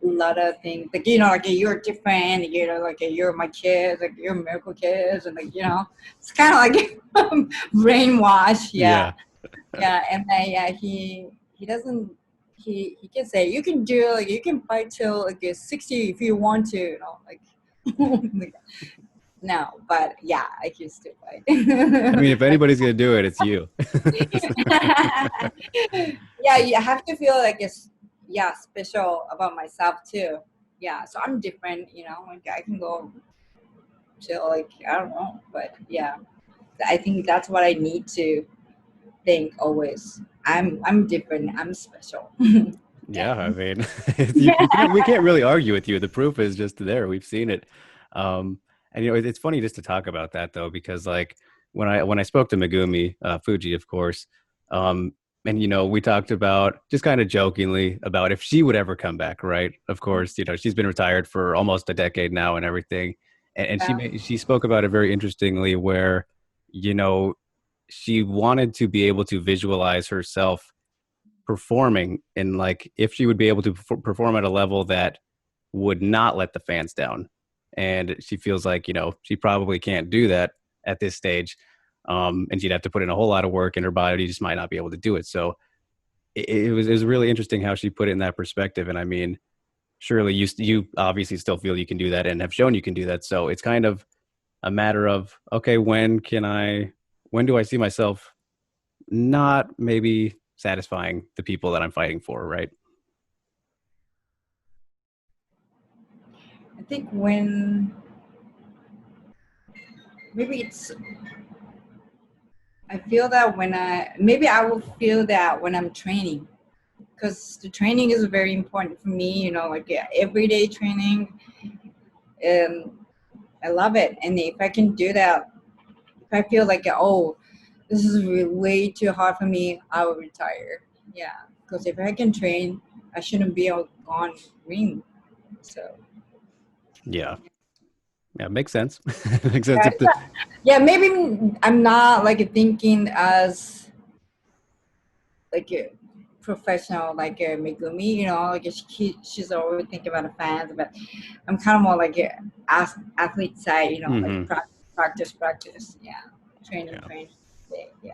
a lot of things like like you're different, like you're my kids, like you're miracle kids, and like it's kind of like brainwash. Yeah. And then he doesn't. He can say you can do like you can fight till like 60 if you want to, like. No, but yeah, I used to fight. I mean, if anybody's gonna do it, it's you. Yeah, you have to feel like it's special about myself too. Yeah, so I'm different, like I can go till like I don't know, but yeah, I think that's what I need to think always. I'm different. I'm special. Yeah, I mean, we can't really argue with you. The proof is just there. We've seen it. And it's funny just to talk about that though, because like when I spoke to Megumi Fuji, of course, and we talked about just kind of jokingly about if she would ever come back, right? Of course, she's been retired for almost a decade now and everything, and she spoke about it very interestingly, where she wanted to be able to visualize herself performing, and like if she would be able to perform at a level that would not let the fans down. And she feels like she probably can't do that at this stage, and she'd have to put in a whole lot of work, and her body just might not be able to do it. So it was really interesting how she put it in that perspective. And I mean, surely you obviously still feel you can do that and have shown you can do that. So it's kind of a matter of, okay, when do I see myself not maybe satisfying the people that I'm fighting for, right? I think when maybe it's I feel that I will feel that when I'm training, because the training is very important for me, like everyday training, and I love it. And if I can do that, if I feel like this is way too hard for me, I will retire. Yeah, because if I can train, I shouldn't be on ring. So yeah, makes sense. Makes sense. Yeah, maybe I'm not like thinking as like a professional like a Megumi, like she's always thinking about the fans, but I'm kind of more like a athlete side, like practice, yeah, training. Yeah,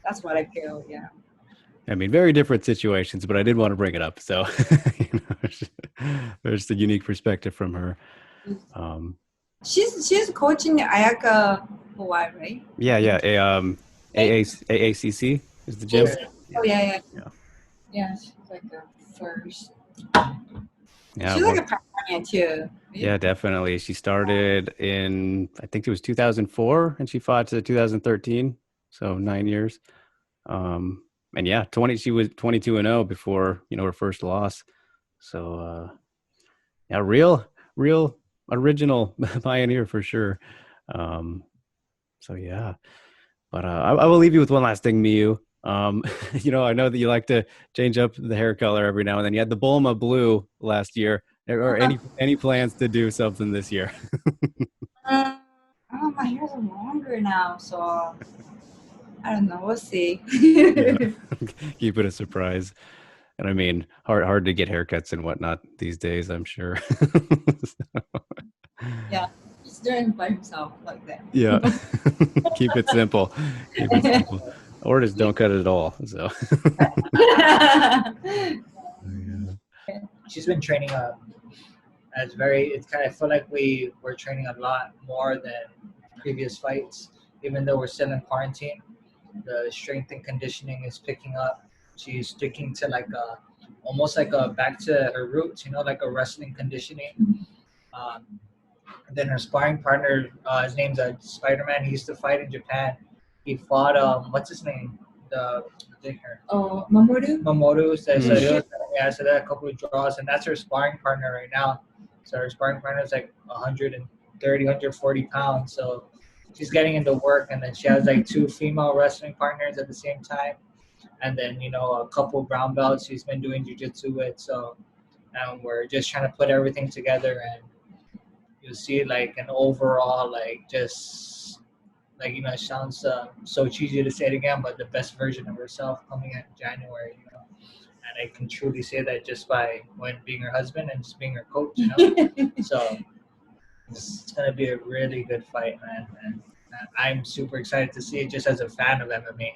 that's what I feel. Yeah. I mean, very different situations, but I did want to bring it up. So there's the unique perspective from her. She's coaching Ayaka Hawaii, right? Yeah. AACC is the gym. Oh yeah. Yeah, she's like a first. Yeah, she's like a pioneer too. Yeah, definitely. She started in, I think it was 2004, and she fought to 2013, so 9 years. And yeah, she was 22-0 before her first loss. So yeah, real original pioneer for sure. So yeah, but I will leave you with one last thing, Miyuu. I know that you like to change up the hair color every now and then. You had the Bulma blue last year. Or any plans to do something this year? My hair's longer now, so I don't know. We'll see. Keep it a surprise. And I mean, hard to get haircuts and whatnot these days, I'm sure. Yeah, he's doing it by himself like that. Yeah. Keep it simple. Or just don't cut it at all. So. She's been training I feel like we're training a lot more than previous fights, even though we're still in quarantine. The strength and conditioning is picking up. She's sticking to almost like back to her roots, like a wrestling conditioning. And then her sparring partner, his name's Spider-Man. He used to fight in Japan. He fought what's his name? Mamoru. So they had a couple of draws, and that's her sparring partner right now. So her sparring partner is like 130, 140 pounds. So she's getting into work, and then she has like 2 female wrestling partners at the same time, and then a couple brown belts she's been doing jiu-jitsu with. So we're just trying to put everything together, and you'll see like an overall like just like, you know, it sounds so cheesy to say it again, but the best version of herself coming in January, you know. And I can truly say that just by being her husband and just being her coach, you know. So it's gonna be a really good fight, man. And I'm super excited to see it just as a fan of MMA.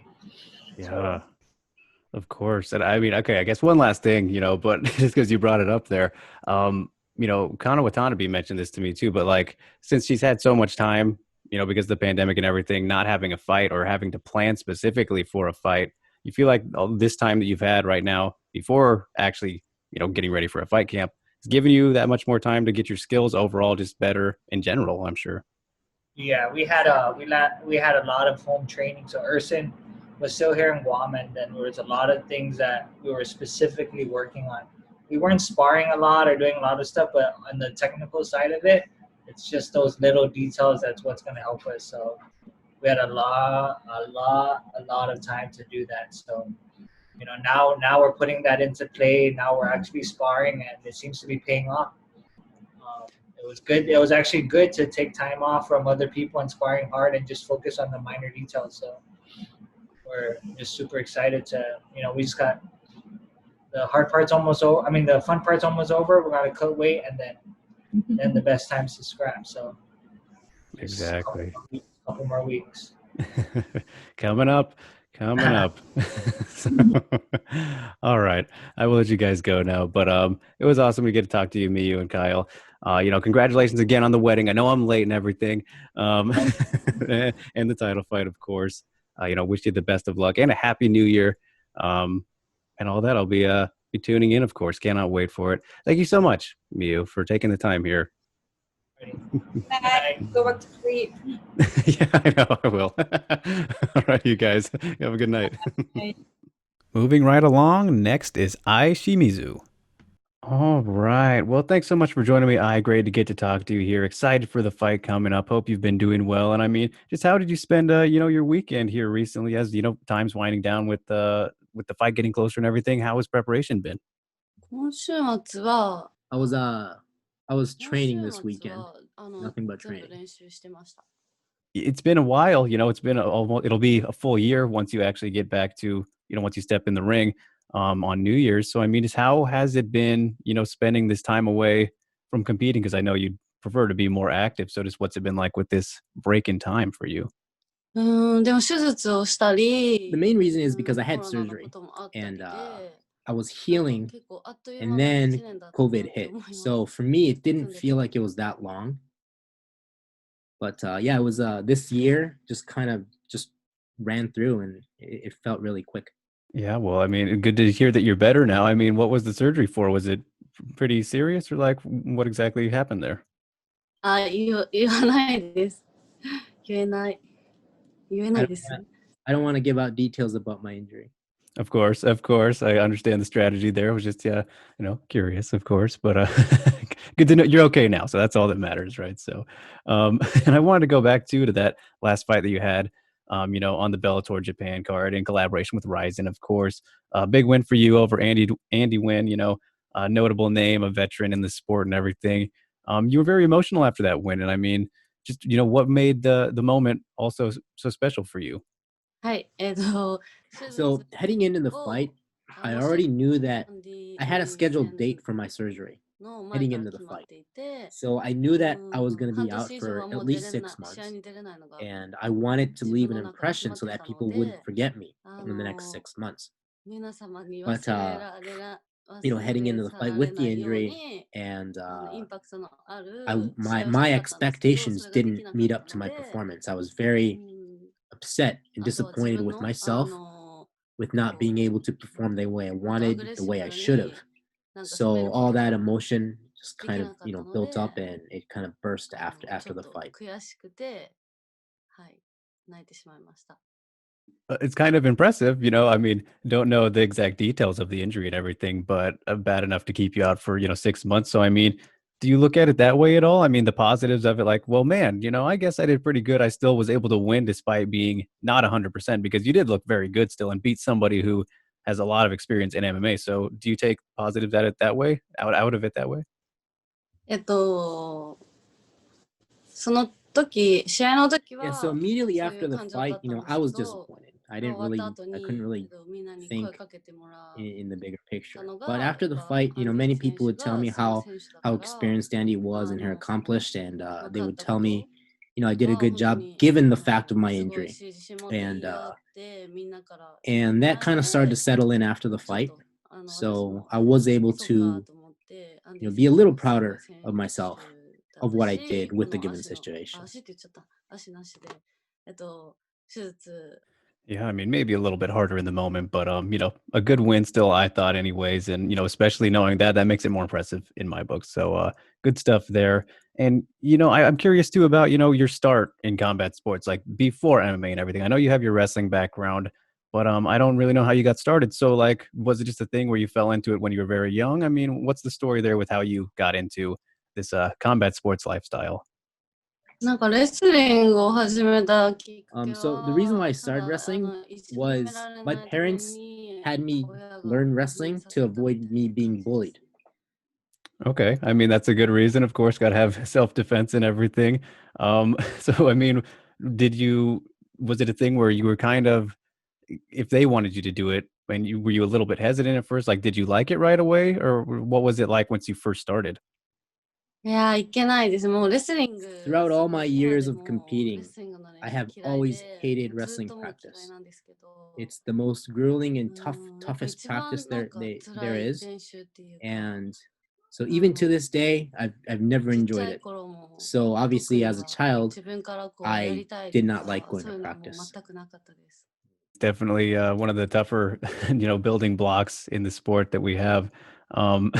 Yeah, of course. And I mean, okay, I guess one last thing, you know, but just because you brought it up there, you know, Kanna Watanabe mentioned this to me too, but like since she's had so much time, you know, because of the pandemic and everything, not having a fight or having to plan specifically for a fight, you feel like all this time that you've had right now before actually, you know, getting ready for a fight camp, it's given you that much more time to get your skills overall just better in general, I'm sure. Yeah, we had a lot of home training. So Urson was still here in Guam, and then there was a lot of things that we were specifically working on. We weren't sparring a lot or doing a lot of stuff, but on the technical side of it, it's just those little details that's what's going to help us. So we had a lot of time to do that. So, you know, now we're putting that into play. Now we're actually sparring, and it seems to be paying off. It was good. It was actually good to take time off from other people and sparring hard and just focus on the minor details. So we're just super excited to, you know, we just got the hard part's almost over. I mean, the fun part's almost over. We're gonna cut weight, and then the best times to scrap. So Exactly. Couple more weeks. Coming up. So, all right, I will let you guys go now, but it was awesome to get to talk to you, Miyuu and Kyle. You know, congratulations again on the wedding. I know I'm late and everything, and the title fight, of course. You know, wish you the best of luck and a happy new year, and all that. I'll be tuning in, of course. Cannot wait for it. Thank you so much, Miyuu, for taking the time here. Night. Go back to sleep. Yeah, I know, I will. All right, you guys. You have a good night. Moving right along, next is Shimizu. All right. Well, thanks so much for joining me. Great to get to talk to you here. Excited for the fight coming up. Hope you've been doing well. And I mean, just how did you spend you know, your weekend here recently as, you know, time's winding down with the fight getting closer and everything? How has preparation been? 今週末は I was training this weekend. Nothing but ずっと training. 練習してました。 It's been a while, you know, it's been almost, it'll be a full year once you actually get back to, you know, once you step in the ring on New Year's. So, I mean, how has it been, you know, spending this time away from competing? Because I know you'd prefer to be more active. So just what's it been like with this break in time for you? でも手術をしたり、 The main reason is because I コ had ロナの surgery こともあったり and で、 I was healing 結構あっという間 and の1 then 年だったなって COVID 思 hit. います。 So for me, it didn't feel like it was that long. But yeah, it was this year just kind of just ran through and it felt really quick. Yeah, well, I mean, good to hear that you're better now. I mean, what was the surgery for? Was it pretty serious or like what exactly happened there? 言わないです。言えない。言えないです。 I don't want to give out details about my injury. Of course. I understand the strategy there. I was just, you know, curious, of course, but good to know you're okay now. So that's all that matters, right? So, and I wanted to go back to that last fight that you had, you know, on the Bellator Japan card in collaboration with RIZIN, of course. Big win for you over Andy Wynn, you know, a notable name, a veteran in the sport and everything. You were very emotional after that win. And I mean, just, you know, what made the moment also so special for you? はい。So heading into the fight, I already knew that I had a scheduled date for my surgery heading into the fight. So I knew that I was going to be out for at least 6 months. And I wanted to leave an impression so that people wouldn't forget me in the next 6 months. But, you know, heading into the fight with the injury and my expectations didn't meet up to my performance. I was very upset and disappointed with myself with not being able to perform the way I wanted, the way I should have. So all that emotion just kind of, you know, built up and it kind of burst after the fight. 悔しくて、はい、泣いてしまいました。 It's kind of impressive, you know. I mean, don't know the exact details of the injury and everything, but bad enough to keep you out for, you know, 6 months. So, I mean, do you look at it that way at all? I mean, the positives of it, like, well, man, you know, I guess I did pretty good. I still was able to win despite being not 100% because you did look very good still and beat somebody who has a lot of experience in MMA. So, do you take positives at it that way, out of it that way? その時、試合の時は、 Yeah, so immediately そういう after the 感情だっ fight, たん you know, です I was けど、 disappointed. I 終 didn't わった really, 後 I に couldn't really みんなに think 声かけてもら in the bigger た picture. の But が、 after the やっぱ fight, you know, アンディ many 選 people 手 would tell が me すごい how 選手だ how から、 experienced Andy was and how その accomplished, and 分 they かっ would た tell こ me, と you know, I did a は good 本当 job に given the fact of my すごい injury. 自信持って言い And 合ってみんなから言 and わ that kind of started to れ settle in after the ちょっ fight. と私 So も I was able そうか to, と思ってアン you デ know, ィ be a 選手 little がすごい prouder 選 of 手 myself だ of った what I し、 did こ with the の given 足の situation. 足って言っちゃった足なしで手術 Yeah, I mean, maybe a little bit harder in the moment, but a good win still, I thought, anyways. And especially knowing that makes it more impressive in my book. So, good stuff there. And I'm curious too about your start in combat sports, like before MMA and everything. I know you have your wrestling background, but I don't really know how you got started. So, like, was it just a thing where you fell into it when you were very young? I mean, what's the story there with how you got into this combat sports lifestyle? なんかレスリングを始めたきっかけ So the reason why I は、た started だ wrestling いじめ was られ my ないため parents に had me 親が learn 始め wrestling さ to せたみた avoid いな me 感 being じです。 bullied. Okay. I mean, that's a good reason. Of course, got to have self-defense and everything. So, I mean, was it a thing where you were kind of, if they wanted you to do it, and were you a little bit hesitant at first? Like, did you like it right away? Or what was it like once you first started? いやいけないです。もうレスリング Throughout す all ご my い今 years で of もレ competing, スリングの練 I 習 have 嫌い always で、 hated ずっ wrestling ともう嫌い practice. なんですけど、 It's the most grueling and やっぱ toughest 一番 practice なん there か there 辛い is. 練習っていうか、 And so even to this day, I've never ちっちゃ enjoyed い it. 頃も So 特 obviously に as a child, 自分からこうや I りたい did と not like か、 going そう to いうのも practice. 全くなかったです。 Definitely one of the tougher, building blocks in the sport that we have. And,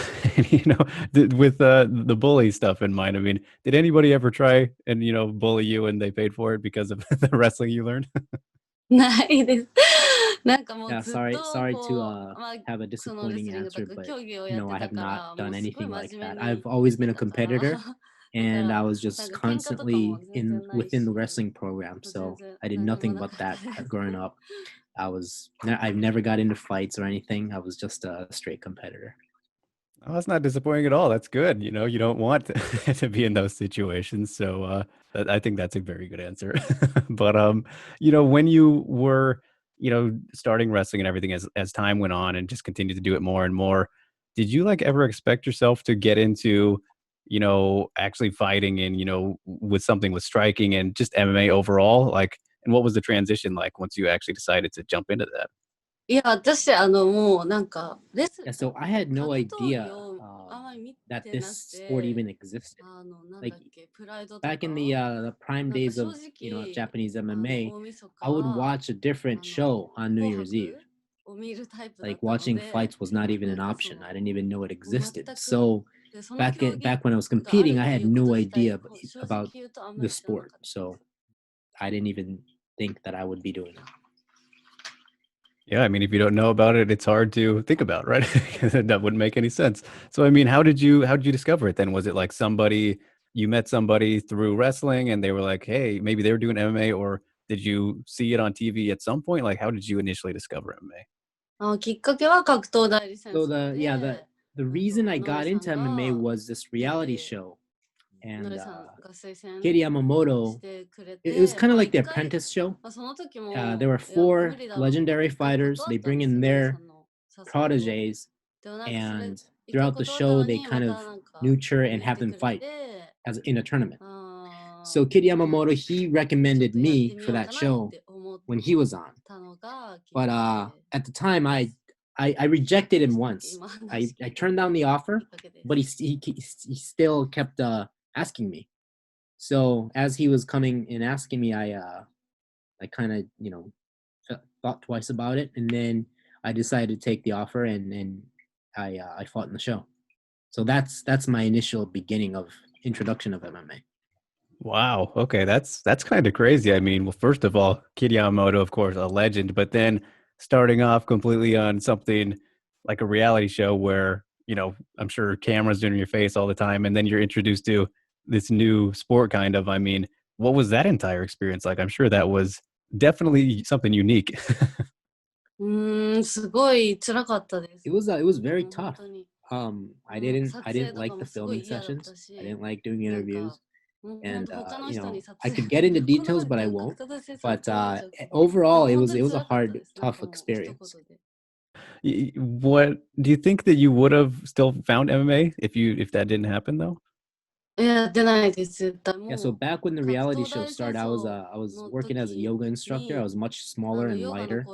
with the bully stuff in mind, I mean, did anybody ever try and, bully you and they paid for it because of the wrestling you learned? ないです。なんかもう Yeah, ずっ sorry と sorry こ to う、まあ have a そのレ disappointing スリングと answer, か but 競技をやっ no, て I た have か not ら、も done うすごい anything like 真面 that. 目 I've に always やっ been て a たから、だ competitor, か and ら I な was ん just か喧嘩とかも constantly 全然ない within the し、 wrestling program. 全 So 然 I did 何も nothing な but かった that です。 growing up. I've never got into fights or anything. I was just a straight competitor. Oh, that's not disappointing at all. That's good. You don't want to be in those situations. So I think that's a very good answer. But when you were, starting wrestling and everything as time went on and just continued to do it more and more, did you like ever expect yourself to get into, actually fighting and, with something with striking and just MMA overall? Like, and what was the transition like once you actually decided to jump into that? いや、私、もうなんか、レス Yeah, so I had no 格闘技 idea をあんまり見 that てな this く sport て、 even existed. なんだ Like っけ、プライドとか、 back in the prime なんか days 正 of 直、 Japanese 大 MMA, 晦日 I would は、 watch a different show on New 紅 Year's Eve. 白を見るタイプだっ Like たの watching で、 fights was not even な an んかそ option. の、 I didn't even know it 全 existed. く、 So で、その競技 back when I was がある competing, っ I て had いうこ no と自体、 idea 正直 about 言うとあんま the り知らな sport. かった。 So I didn't even think that I would be doing it. Yeah, I mean, if you don't know about it, it's hard to think about, right? 'Cause that wouldn't make any sense. So, I mean, how did you discover it then? Was it like you met somebody through wrestling and they were like, hey, maybe they were doing MMA, or did you see it on TV at some point? Like, how did you initially discover MMA? きっかけは格闘代理戦 So 争 the で、reason I ノ got リさん into MMA が was this 出 reality て、 show. ノ And リさんが推薦 Kid し Yamamoto, てくれ it was て、 kind ま of あ like the 一回、 apprentice show. まあ、その時 There も、 were いや、無 4理だろうと思っ legendary て fighters. 断 They ったん bring です in よ、ノリ their さんの誘いを。 proteges, でもなんかそれ、 and 一回 throughout the 断った show, の they に、 kind ま of たなんか nurture 入 and れ have て them くれ fight て、 in a tournament. あ So ー Kid で、 Yamamoto, he ちょっ recommended とやって me み for よう that かなっ show て思っ when he was on. たのがきっ But かけ at the time, I rejected で him したっけ、 once. 今話 I 聞いて turned down the offer, きっかけです。 but he still kept asking me. So as he was coming and asking me, I kind of thought twice about it, and then I decided to take the offer, and I fought in the show. So that's my initial beginning of introduction of MMA. Wow. Okay, that's kind of crazy. I mean, well, first of all, Kid Yamamoto, of course, a legend, but then starting off completely on something like a reality show where, I'm sure cameras are in your face all the time, and then you're introduced to this new sport kind of. I mean, what was that entire experience like? I'm sure that was definitely something unique. すごい辛かったです。 It was very もう本 tough. 当に。 I 撮影 didn't とか like も the すごい filming 嫌だった sessions. し、 I didn't like doing なん interviews. か And I could get into details, but I won't. But overall, it was a hard, tough experience. What do you think that you would have still found MMA if that didn't happen though? いや、出ないです。Yeah, so back when the reality show started, I was working as a yoga instructor. I was much smaller and lighter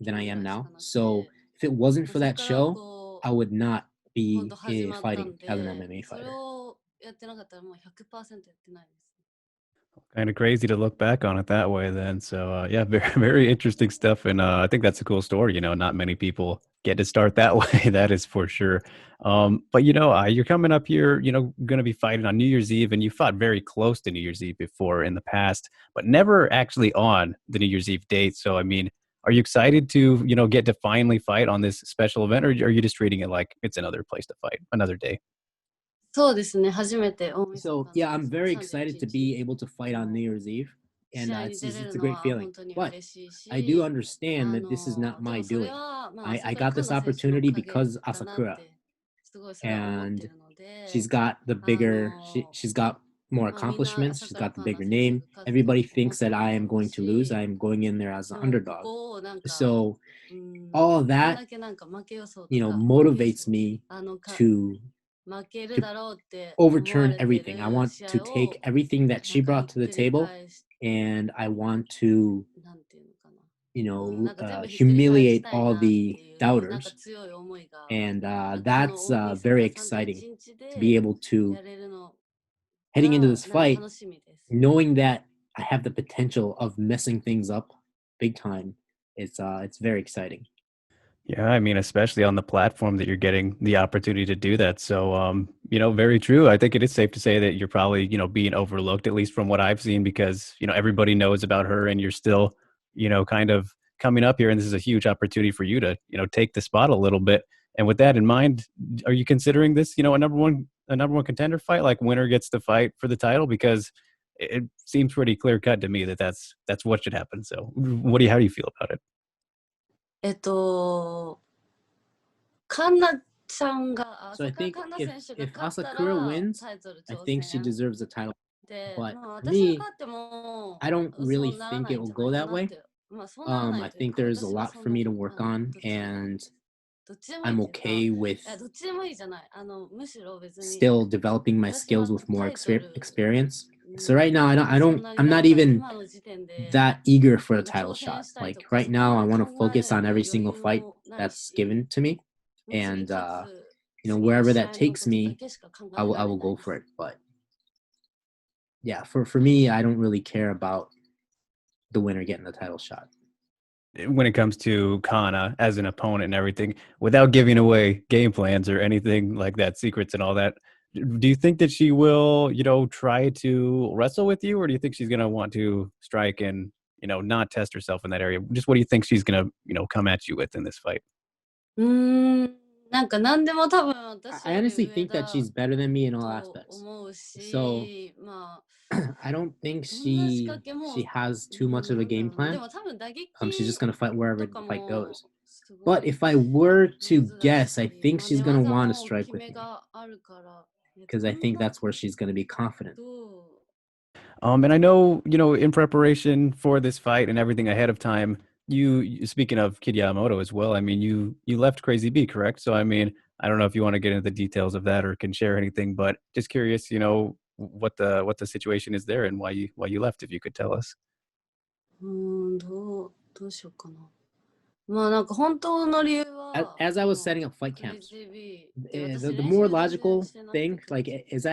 than I am now. So if it wasn't for that show, I would not be fighting as an MMA fighter. Kind of crazy to look back on it that way then. So yeah, very, very interesting stuff. And I think that's a cool story. Not many people get to start that way. That is for sure. But you're coming up here, going to be fighting on New Year's Eve, and you fought very close to New Year's Eve before in the past, but never actually on the New Year's Eve date. So, I mean, are you excited to, get to finally fight on this special event, or are you just treating it like it's another place to fight, another day? So yeah, I'm very excited to be able to fight on New Year's Eve, and it's a great feeling. But I do understand that this is not my doing. I got this opportunity because Asakura, and she's got the bigger, she's got more accomplishments, she's got the bigger name. Everybody thinks that I am going to lose. I am going in there as an underdog. So all of that, motivates me to overturn everything. I want to take everything that she brought to the table, and I want to, humiliate all the doubters. And that's very exciting to be able to, heading into this fight, knowing that I have the potential of messing things up big time. It's very exciting. Yeah, I mean, especially on the platform that you're getting the opportunity to do that. So, very true. I think it is safe to say that you're probably, being overlooked, at least from what I've seen, because, everybody knows about her and you're still, kind of coming up here. And this is a huge opportunity for you to, take the spot a little bit. And with that in mind, are you considering this, a number one contender fight, like winner gets to fight for the title? Because it seems pretty clear cut to me that that's what should happen. So how do you feel about it? カンナさんが、 So I 浅倉 think カンナ if 選手が if 勝った Asakura ら wins, タイトル I 挑 think she 戦 deserves the title. で、 But まあ for 私が me, 勝っても I don't そう really なら think ない it ん will じゃ go ない that かなっ way. て、まあそうならな I いという think か、 there's a 私は lot そ for んな me に to work ど on, っちでも and どっちでもいい I'm っていうか、 okay with どっちでもいいじゃない。むしろ別に still developing my 私は skills with more タイトル experience. に So right now, I'm not そんなに even 今の時点で that eager for な a んか title 挑戦 shot. したいと Like か right そこ now, ま I で want to 考 focus え on る every 余 single 裕 fight もない that's し、 given to me, もう次 and 勝つ wherever 試 that 合のこ takes とだ me, けしか考 I え will られ will ない go です。 for it. But yeah, for me, I don't really care about the winner getting the title shot. When it comes to Kanna as an opponent and everything, without giving away game plans or anything like that, secrets and all that, do you think that she will, try to wrestle with you, or do you think she's going to want to strike and, not test herself in that area? Just what do you think she's going to, come at you with in this fight? なんか何でも多分私 I より honestly 上 think that だ she's better than me in all と aspects. 思う So し、まあ I don't think どんな仕掛けも she has too much of a game で plan. も多分打撃 She's just gonna fight wherever とか the fight も goes. すご But い if I were 上 to 手だ guess, I し、 think まあ she's 寝 gonna 技 want to も strike 決 with め me があるから、because I think that's where she's gonna be confident. ど And I know, in preparation for this fight and everything ahead of time, speaking of Kid Yamamoto as well, I mean, you left Crazy B, correct? So, I mean, I don't know if you want to get into the details of that or can share anything, but just curious, what the situation is there and why you left, if you could tell us. どうしようかな。まあなんか本当の理由は As I was setting up fight camps, クレイジービー the 私 the 練 more 習全然 logical してなくて thing, like as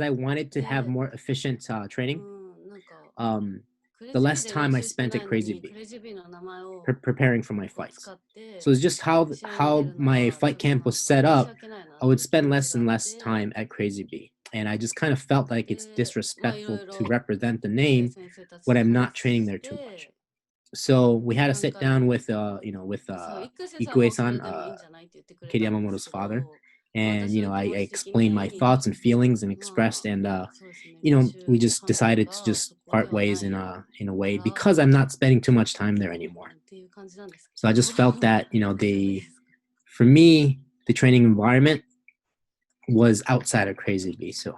I wanted to have more efficient う training, ん、なんか the クレイジービ less ーで time 練 I 習して spent な at いの Crazy に B クレイジービーの名前を preparing for my こう fights. 使って So it's just 試合に出 how るの my はちょ fight っと camp なん was か set 申し up. 訳ないな I would っていう spend 気持 less ちが and あっ less て time at Crazy B. And I just kind of felt like it's でまあいろ disrespectful いろ to represent the 先生 name 先生たち when と I'm 話 not training し there too much. て So we had to なん sit か down ね with そう育先生はもうそれ Ikue-san, でもいいんじゃないって言ってくれ Kid たんです Yamamoto's け father. ど、まあ And 私は I 気持ち的 explained my に thoughts and feelings and ま expressed, あ and そうですね練習 we just 環境 decided to が just そこで part はな ways い in か a way ら because I'm not spending too much time there っ anymore. ていう感じなんですけ So I ど just felt that 大丈夫ですか for me, the training environment was outside of Crazy B. So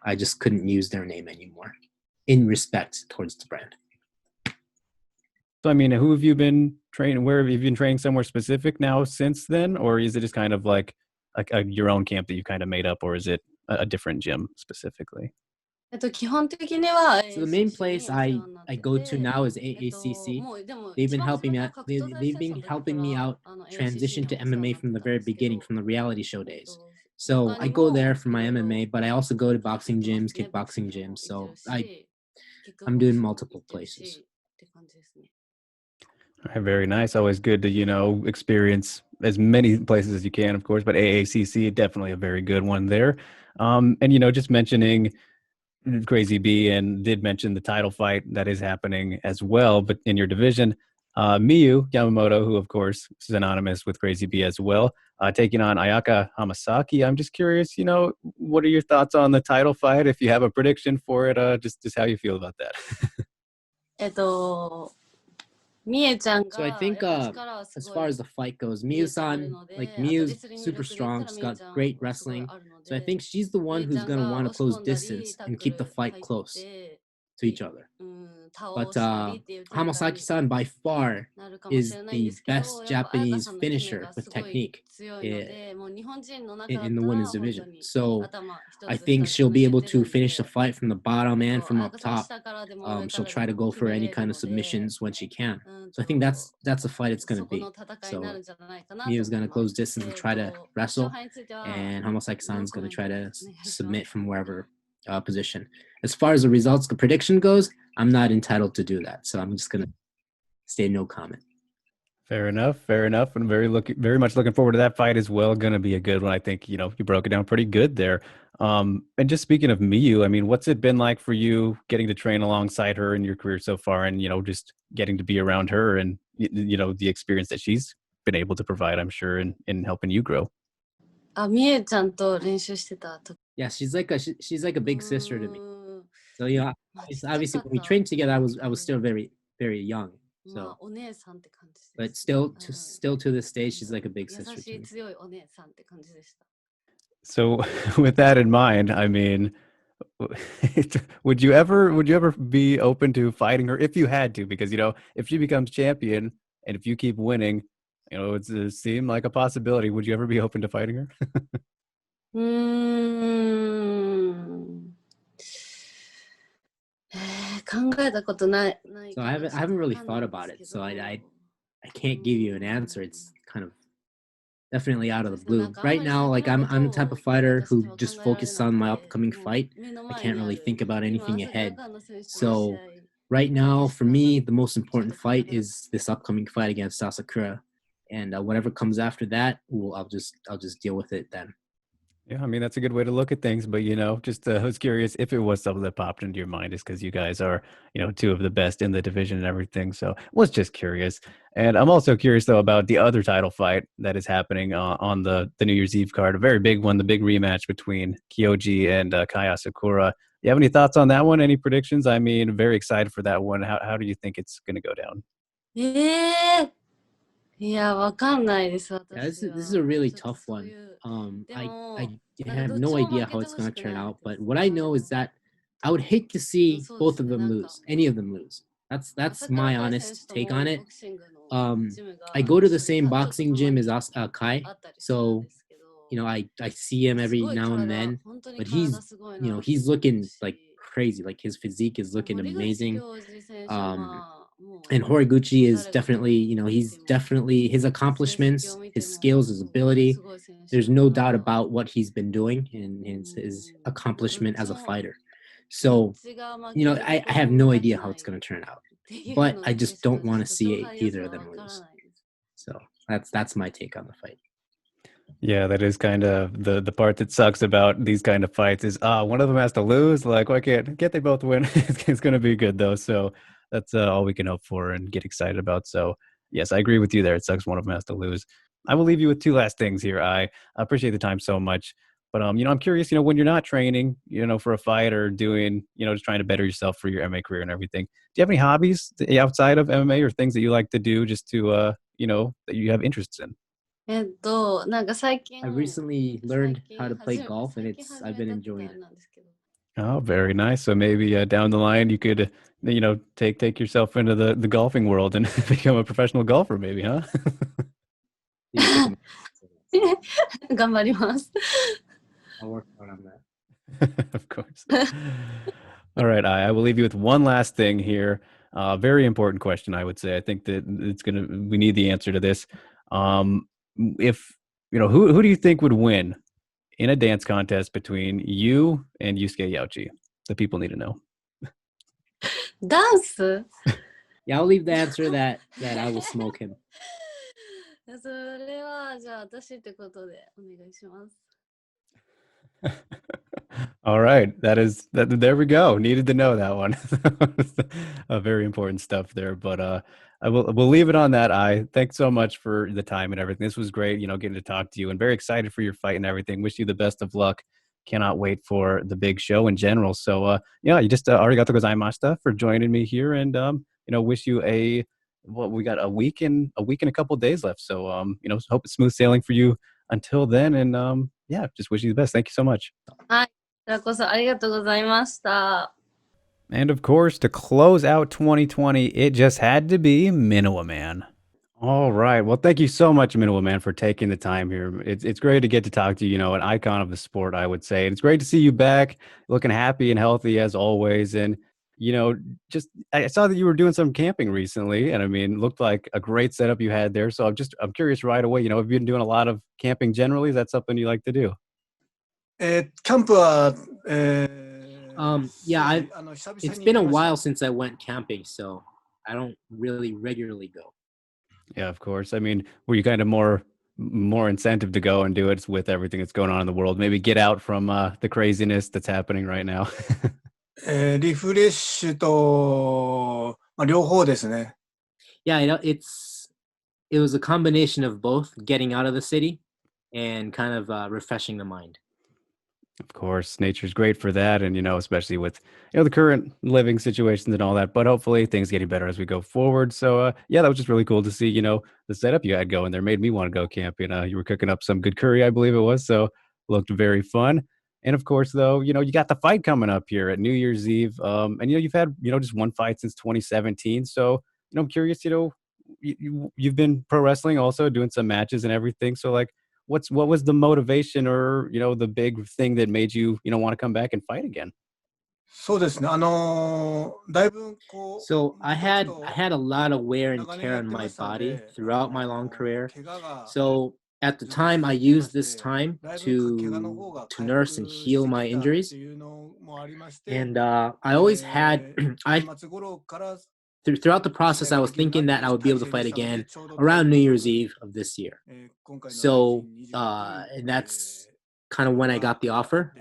I just couldn't use their name anymore in respect towards the brand. So, I mean, who have you been training? Where have you been training somewhere specific now since then? Or is it just kind of like your own camp that you kind of made up? Or is it a different gym specifically? 基本的には、So the main place I go to now is AACC. They've been helping me out. They've been helping me out transition to MMA from the very beginning, from the reality show days. So I go there for my MMA, but I also go to boxing gyms, kickboxing gyms. So I'm doing multiple places. Very nice. Always good to, experience as many places as you can, of course, but AACC, definitely a very good one there. And, just mentioning Crazy B and did mention the title fight that is happening as well, but in your division, Miyuu Yamamoto, who of course is synonymous with Crazy B as well, taking on Ayaka Hamasaki. I'm just curious, what are your thoughts on the title fight? If you have a prediction for it, just how you feel about that. So I think as far as the fight goes, Miyuu-san, Miyuu's super strong. She's got great wrestling. So I think she's the one who's going to want to close distance and keep the fight close to each other. But Hamasaki-san by far is the best Japanese finisher with technique in the women's division. So I think she'll be able to finish the fight from the bottom and from up top. She'll try to go for any kind of submissions when she can. So I think that's the fight it's going to be. So Miyuu's going to close distance and try to wrestle, and Hamasaki-san's going to try to submit from wherever position. As far as the results, the prediction goes, I'm not entitled to do that. So I'm just going to stay no comment. Fair enough. And very much looking forward to that fight as well. Going to be a good one. I think, you broke it down pretty good there. And just speaking of Miyuu, I mean, what's it been like for you getting to train alongside her in your career so far and, just getting to be around her and, the experience that she's been able to provide, I'm sure, in helping you grow. Yeah, she's like a big sister to me. So, obviously when we trained together, I was still very, very young. So, but still to this day, she's like a big sister to me. So with that in mind, I mean, would you ever be open to fighting her if you had to? Because, if she becomes champion and if you keep winning, it seemed like a possibility. Would you ever be open to fighting her? So I haven't really thought about it. So I can't give you an answer. It's kind of definitely out of the blue. Right now, I'm the type of fighter who just focuses on my upcoming fight. I can't really think about anything ahead. So right now, for me, the most important fight is this upcoming fight against Asakura. And whatever comes after that, I'll just deal with it then. Yeah, I mean, that's a good way to look at things. But, just I was curious if it was something that popped into your mind, is because you guys are, two of the best in the division and everything. So was just curious. And I'm also curious, though, about the other title fight that is happening on the New Year's Eve card. A very big one, the big rematch between Kyoji and Kyle Asakura. You have any thoughts on that one? Any predictions? I mean, very excited for that one. How do you think it's going to go down? This is a really tough one. I have no idea how it's going to turn out, but what I know is that I would hate to see both of them lose, any of them lose. That's my honest take on it. I go to the same boxing gym as Kai, so I see him every now and then, but he's looking like crazy. Like his physique is looking amazing. And Horiguchi is definitely, he's definitely, his accomplishments, his skills, his ability, there's no doubt about what he's been doing and his accomplishment as a fighter. So, I have no idea how it's going to turn out, but I just don't want to see either of them lose. So that's my take on the fight. Yeah, that is kind of the part that sucks about these kind of fights is one of them has to lose. Like, why can't they both win? It's going to be good though. So that's all we can hope for and get excited about. So yes, I agree with you there. It sucks one of them has to lose. I will leave you with two last things here. I appreciate the time so much, but I'm curious, when you're not training, for a fight or doing, just trying to better yourself for your MMA career and everything. Do you have any hobbies outside of MMA or things that you like to do just to, that you have interests in? I recently learned how to play golf and I've been enjoying it. Oh, very nice. So maybe down the line you could, take yourself into the golfing world and become a professional golfer, maybe, huh? You can take a- 頑張ります。 I'll work hard on that. Of course. All right, I will leave you with one last thing here. Very important question, I would say. I think that we need the answer to this. If who do you think would win in a dance contest between you and Yusuke Yauchi? The people need to know. ダンス Yeah, I'll leave the answer that I will smoke him. それはじゃあ私ってことでお願いします。All right, there we go. Needed to know that one. Very important stuff there, but we'll leave it on that. Thanks so much for the time and everything. This was great, getting to talk to you, and very excited for your fight and everything. Wish you the best of luck. Cannot wait for the big show in general. So you just arigato gozaimashita for joining me here, and wish you we got a week and a couple of days left. So hope it's smooth sailing for you until then, and just wish you the best. Thank you so much. はい、こちらこそありがとうございました。 And of course, to close out 2020, it just had to be Minowaman. All right. Well, thank you so much, Minowaman, for taking the time here. It's great to get to talk to you, an icon of the sport, I would say. And it's great to see you back, looking happy and healthy as always. And, I saw that you were doing some camping recently, and I mean, looked like a great setup you had there. So I'm curious right away, have you been doing a lot of camping generally? Is that something you like to do? キャンプは、Yeah, it's been a while since I went camping, so I don't really regularly go. Yeah, of course. I mean, were you kind of more incentive to go and do it with everything that's going on in the world? Maybe get out from the craziness that's happening right now. リフレッシュと、両方ですね。Yeah, it was a combination of both getting out of the city and kind of refreshing the mind. Of course, nature's great for that, and especially with the current living situations and all that. But hopefully, things getting better as we go forward. So, that was just really cool to see. The setup you had going there made me want to go camping. You were cooking up some good curry, I believe it was. So, looked very fun. And of course, though, you got the fight coming up here at New Year's Eve. And you've had just one fight since 2017. So, I'm curious. You've been pro wrestling, also doing some matches and everything. So, like, what was the motivation or the big thing that made you want to come back and fight again? そうですね。だいぶこう、 So I had a lot of wear and tear on my body throughout my long career. So at the time, I used this time to nurse and heal my injuries. And I always had throughout the process, I was thinking that I would be able to fight again around New Year's Eve of this year. So and that's kind of when I got the offer.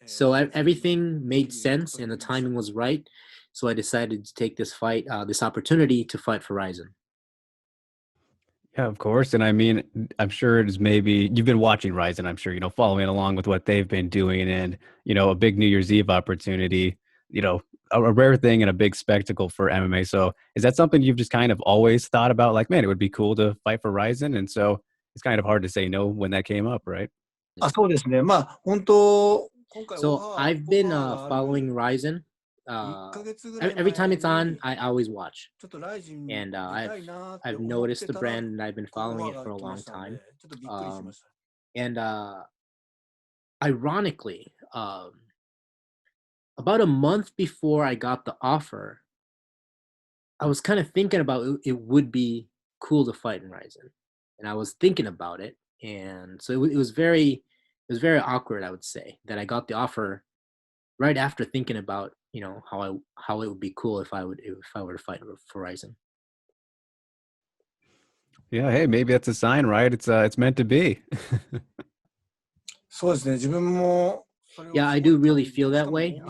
So everything made sense and the timing was right. So I decided to take this fight, this opportunity to fight for RIZIN. Yeah, of course. And I mean, I'm sure it is maybe you've been watching RIZIN, I'm sure, following along with what they've been doing, and, a big New Year's Eve opportunity, a rare thing and a big spectacle for MMA. So is that something you've just kind of always thought about? Like, man, it would be cool to fight for RIZIN. And so it's kind of hard to say no when that came up, right? そうですね。本当、 So I've been following RIZIN. Every time it's on, I always watch. And I've noticed the brand and I've been following it for a long time. And ironically, about a month before I got the offer, I was kind of thinking about it would be cool to fight in RIZIN. And I was thinking about it. And so it was very awkward, I would say, that I got the offer right after thinking about, how it would be cool if I were to fight for RIZIN. Yeah, hey, maybe that's a sign, right? It's meant to be. そうですね。自分も Yeah, I do really feel that way.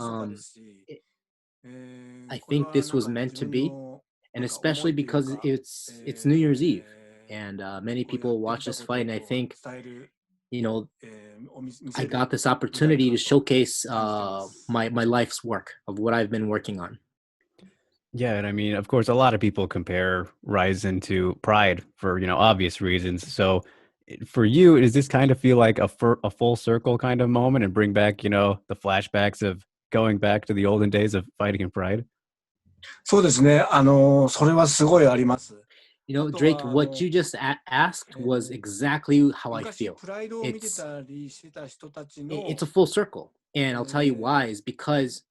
I think this was meant to be, and especially because it's New Year's Eve, and many people watch this fight, and I think, I got this opportunity to showcase my life's work of what I've been working on. Yeah, and I mean, of course, a lot of people compare RIZIN to Pride for obvious reasons. So, for you, does this kind of feel like a full circle kind of moment and bring back the flashbacks of going back to the olden days of fighting in Pride? そうですね。それはすごいあります。You know, Drake, what you just asked was exactly how I 昔 feel. プライドを見てたりしてた人たちの It's a full circle. And I'll tell you why is because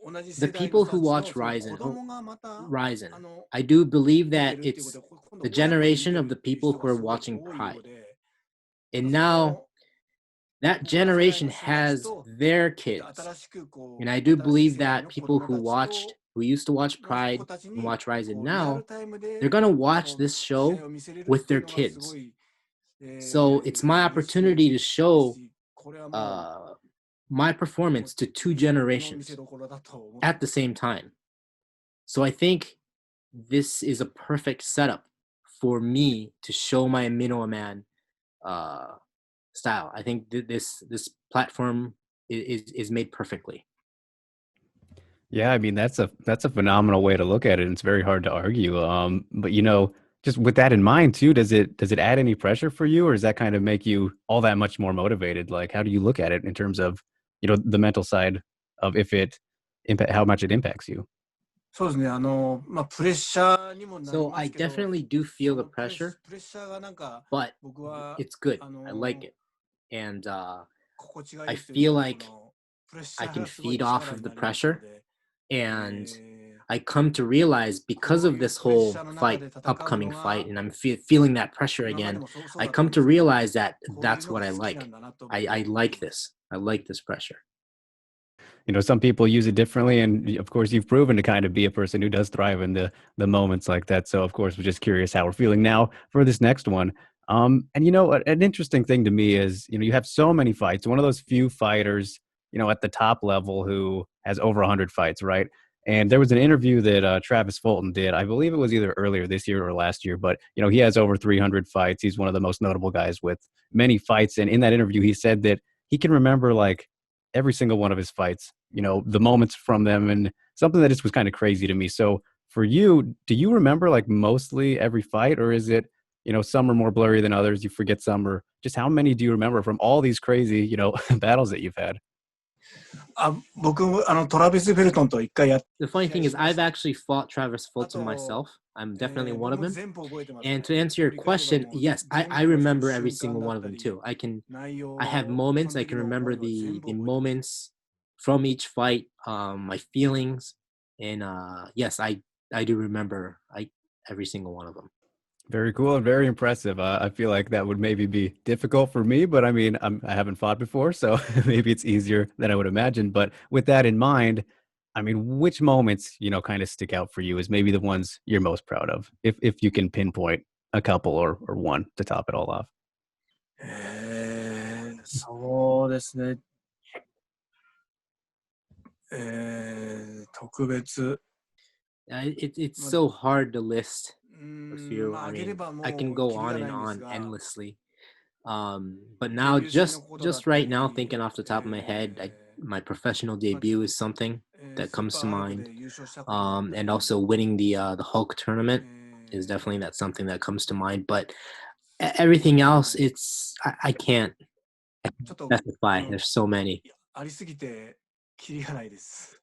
同じ the 世代 people の人 who た watch ちのその RIZIN, 子供がまた RIZIN, I do believe 見て that るっていうこ it's とで今度 the 親子で見て generation of る the っていう people 人 who が are すごく watching 多い Pride. ので And そ now の that この世代 generation の人たち has と their ま kids. た新しくこ And う I do 新しい believe 世代 that の子 people 供 who たち watched, と who used to watch の子 Pride たち and に watch こ RIZIN うリア now, ルタイムで they're going to watch こう this 試 show 合を見せれる with ってい their うのがす kids. ごい So it's my opportunity to show これはもう my performance to two 見せ generations どころだと思って at the same time. So I think this is a perfect setup for me to show my Minowaman style. I think this platform is made perfectly. Yeah, I mean that's a phenomenal way to look at it, and it's very hard to argue. But you know, just with that in mind too, does it add any pressure for you, or does that kind of make you all that much more motivated? Like, how do you look at it in terms of, you know, the mental side of if it how much it impacts you? そうですねまあプレッシャーにもなり So ま I すけど definitely do そ feel の the プレッ pressure, プレッシャーがなんか but 僕は it's good. I like it. And 心地がい I いという feel か like このプレッシ I ャー can がすごい feed off 力 of に the なりましたの pressure, で and I come to realize because of this whole fight, upcoming fight, and I'm feeling that pressure 今まで again, もそう I だった come んで to すけど realize that こういう that's の what が I 好き like. なんだなと I like this. I like this pressure. You know, some people use it differently, and of course, you've proven to kind of be a person who does thrive in the moments like that. So, of course, we're just curious how we're feeling now for this next one. And you know, an interesting thing to me is, you know, you have so many fights. One of those few fighters, you know, at the top level who has over 100 fights, right? And there was an interview that Travis Fulton did. I believe it was either earlier this year or last year, but you know, he has over 300 fights. He's one of the most notable guys with many fights. And in that interview, he said that he can remember like every single one of his fights, you know, the moments from them, and something that just was kind of crazy to me. So for you, do you remember like mostly every fight, or is it, you know, some are more blurry than others, you forget some, or just how many do you remember from all these crazy, you know, battles that you've had? 僕トラビス・フェルトンと一回やっ The funny thing is, 試合しまし I've た actually fought Travis Fulton あと myself. I'm definitely 僕 one of も them. 全部覚えてます And ね to answer your 振り返れば question, もう yes, 全 I 部 remember その every 瞬間 single だ one っ of た them り too. I have 内容 moments その I 時 can の remember 思いは the 全部 the 覚えてます moments from each fight, my feelings, and yes, I do remember every single one of them. Very cool and very impressive. I feel like that would maybe be difficult for me, but I mean, I haven't fought before, so maybe it's easier than I would imagine. But with that in mind, I mean, which moments, you know, kind of stick out for you as maybe the ones you're most proud of, if you can pinpoint a couple or one to top it all off? そうですね特別 It's so hard to list a few. まあ I あげれ mean, ばも I can う go キリ on が and ないんです on が endlessly. But now デビュー戦の just ことだっ just た right now, り thinking off the top of my head, my professional debut is something ス that ー comes パ to ーハルク mind. で優勝したことだったり And also winning the Hulk tournament is え definitely that's something that comes to mind. But everything else, it's I can't ちょっと specify. There's so many. ありすぎてキリがないです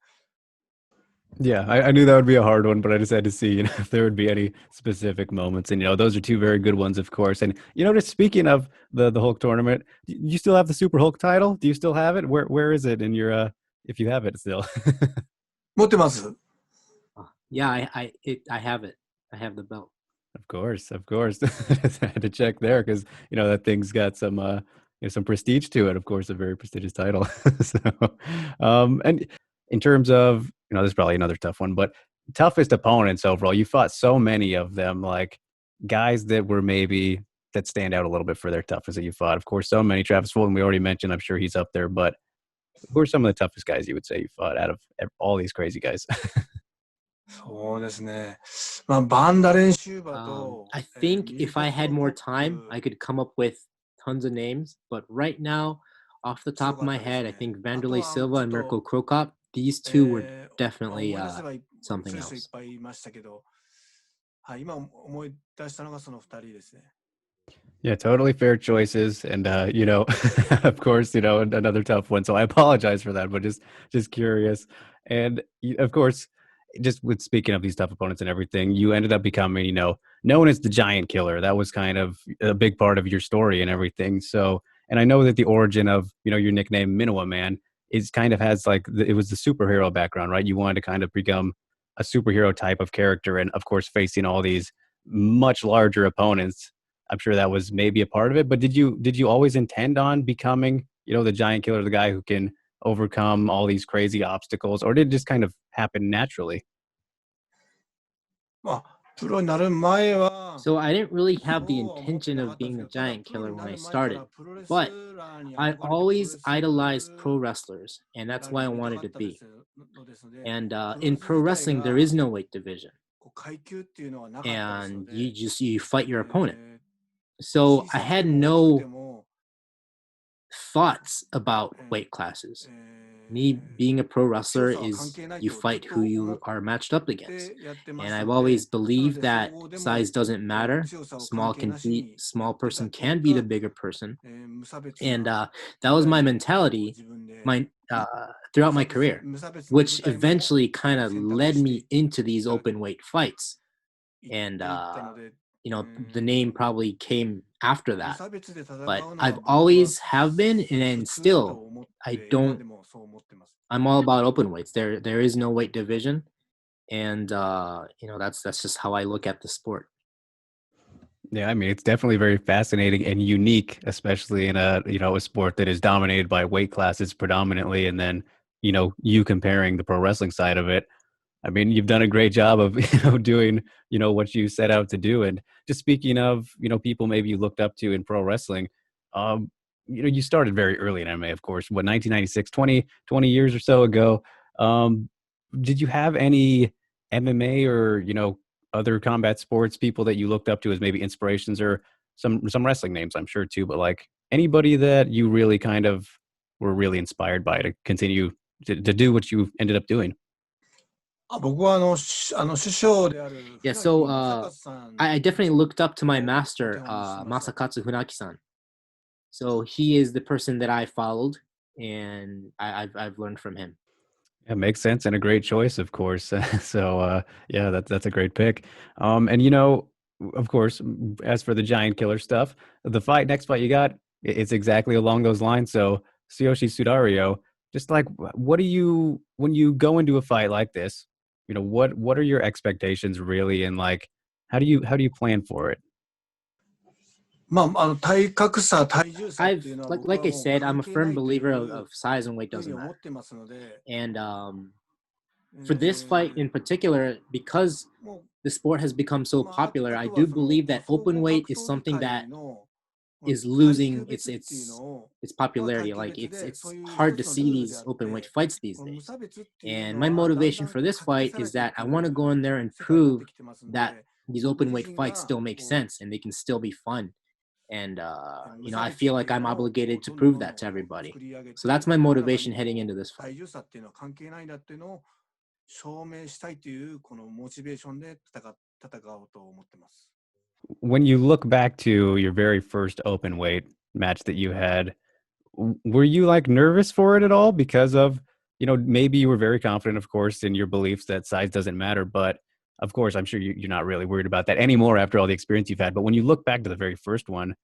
Yeah, I knew that would be a hard one, but I just had to see, you know, if there would be any specific moments. And, you know, those are two very good ones, of course. And, you know, just speaking of the Hulk tournament, you still have the Super Hulk title? Do you still have it? Where is it in your, if you have it still? 持ってます Yeah, I have it. I have the belt. Of course, of course. Just had to check there because, you know, that thing's got some, you know, some prestige to it. Of course, a very prestigious title. So, and in terms of, you know, this is probably another tough one, but toughest opponents overall, you fought so many of them, like guys that were maybe that stand out a little bit for their toughness that you fought. Of course, so many. Travis Fulton, we already mentioned. I'm sure he's up there, but who are some of the toughest guys you would say you fought out of all these crazy guys? そうですねまあバンダレンシューバーと I think if I had more time, I could come up with tons of names. But right now, off the top of my head, I think Vanderlei Silva and Mirko Krokop, these two were definitely 思い出せば something 強い人いっ else. ぱいいましたけどはい今思い出したのがその2人ですね Yeah, totally fair choices. And, of course, another tough one. So I apologize for that, but just curious. And of course, just with speaking of these tough opponents and everything, you ended up becoming, known as the Giant Killer. That was kind of a big part of your story and everything. So, and I know that the origin of, your nickname Minowaman is kind of has like, it was the superhero background, right? You wanted to kind of become a superhero type of character. And of course, facing all these much larger opponents, I'm sure that was maybe a part of it, but did you always intend on becoming, the giant killer, the guy who can overcome all these crazy obstacles, or did it just kind of happen naturally? まあ、プロになる前は、 So I didn't really have the そうは思って intention なかっ of たんです being け a ど、ただ giant プロ killer に when な I る前か started. らプロレス But ラーに I 憧れてプロレ always ス idolized pro wrestlers, and ラ that's ー why I になり wanted た to かったで be. すのですので、 And プロ in レス pro 自体 wrestling, there が is no weight division, こう階級っていうのはなかったですの and で、 you fight your opponent. え So 小 I さくて had も大きくて no も、 thoughts about weight classes. Me being a pro wrestler is you fight who you are matched up against. でやってま And した I've ので、 always なの believed で that 総合でも size doesn't matter. 強さを Small 関係 can なし beat, に small やってた person 結 can beat a 果、 bigger person. 無差別 And な that was 舞 my 台に mentality 自分で throughout 無 my 差別 career, 無差別な舞 which 台も eventually kind of 選択 led して me into these いた open weight fights. いって And いったので、 the name probably came after 無 that. 差別で戦うの But は I've 僕は always have been, 普 and 通だと still 思っ I て、今 don't. でもそう思ってます。 I'm all about open weights. There is no weight division, and that's just how I look at the sport. Yeah, I mean, it's definitely very fascinating and unique, especially in a sport that is dominated by weight classes predominantly, and then, you comparing the pro wrestling side of it. I mean, you've done a great job of, doing, what you set out to do. And just speaking of, people maybe you looked up to in pro wrestling, um, you started very early in MMA, of course, 1996, 20 years or so ago. Um, did you have any MMA or, other combat sports people that you looked up to as maybe inspirations, or some wrestling names, I'm sure too, but like anybody that you really kind of were really inspired by to continue to do what you ended up doing? 僕は師匠である Yeah, 船木 so 正和さん I definitely looked up to my を master, お手本にしてました。 Masakatsu Funaki-san. So he is the person that I followed, and I've learned from him. It makes sense and a great choice, of course. So, yeah, that's a great pick. And of course, as for the giant killer stuff, the next fight you got, it's exactly along those lines. So, Tsuyoshi Sudario, just like, what do you when you go into a fight like this? What are your expectations really, and like, how do you plan for it? まあ、体格差、体重差っていうのは Like 僕は like I もう said, 関 I'm a 係な firm いとい believer う of size and weight ふう doesn't に思 matter. ってますので、 And for this fight in particular, because も the sport has become so う、まあ、あ popular, と I は do その believe that 総 open 合 weight 格 is 闘技 something 界 that の is 階 losing 級別っていうのを its popularity. 階級 Like 別で it's そういう hard to 一つの see ルールで these あっ open weight て、 fights these この無 days. 差別っていう And の my はだんだ motivation ん for こう this かき消 fight され is てい that I く want to go in there and 世界になって prove きてますの that で、 these 僕 open 自 weight 身 fights が still make こ sense and they can still be fun. And う無 I 差別 feel って like いう I'm のをこ obligated う to どんどん prove どんどん that to こう everybody. 作り上げ So て、 that's my 世の中 motivation に heading こ into う this fight. 体重差っていうのは関係ないんだっていうのを証明したいというこのモチベーションで戦おうと思ってます。 When you look back to your very first open weight match that you had, were you like nervous for it at all? Because of, maybe you were very confident, of course, in your beliefs that size doesn't matter. But of course, I'm sure you're not really worried about that anymore after all the experience you've had. But when you look back to the very first one,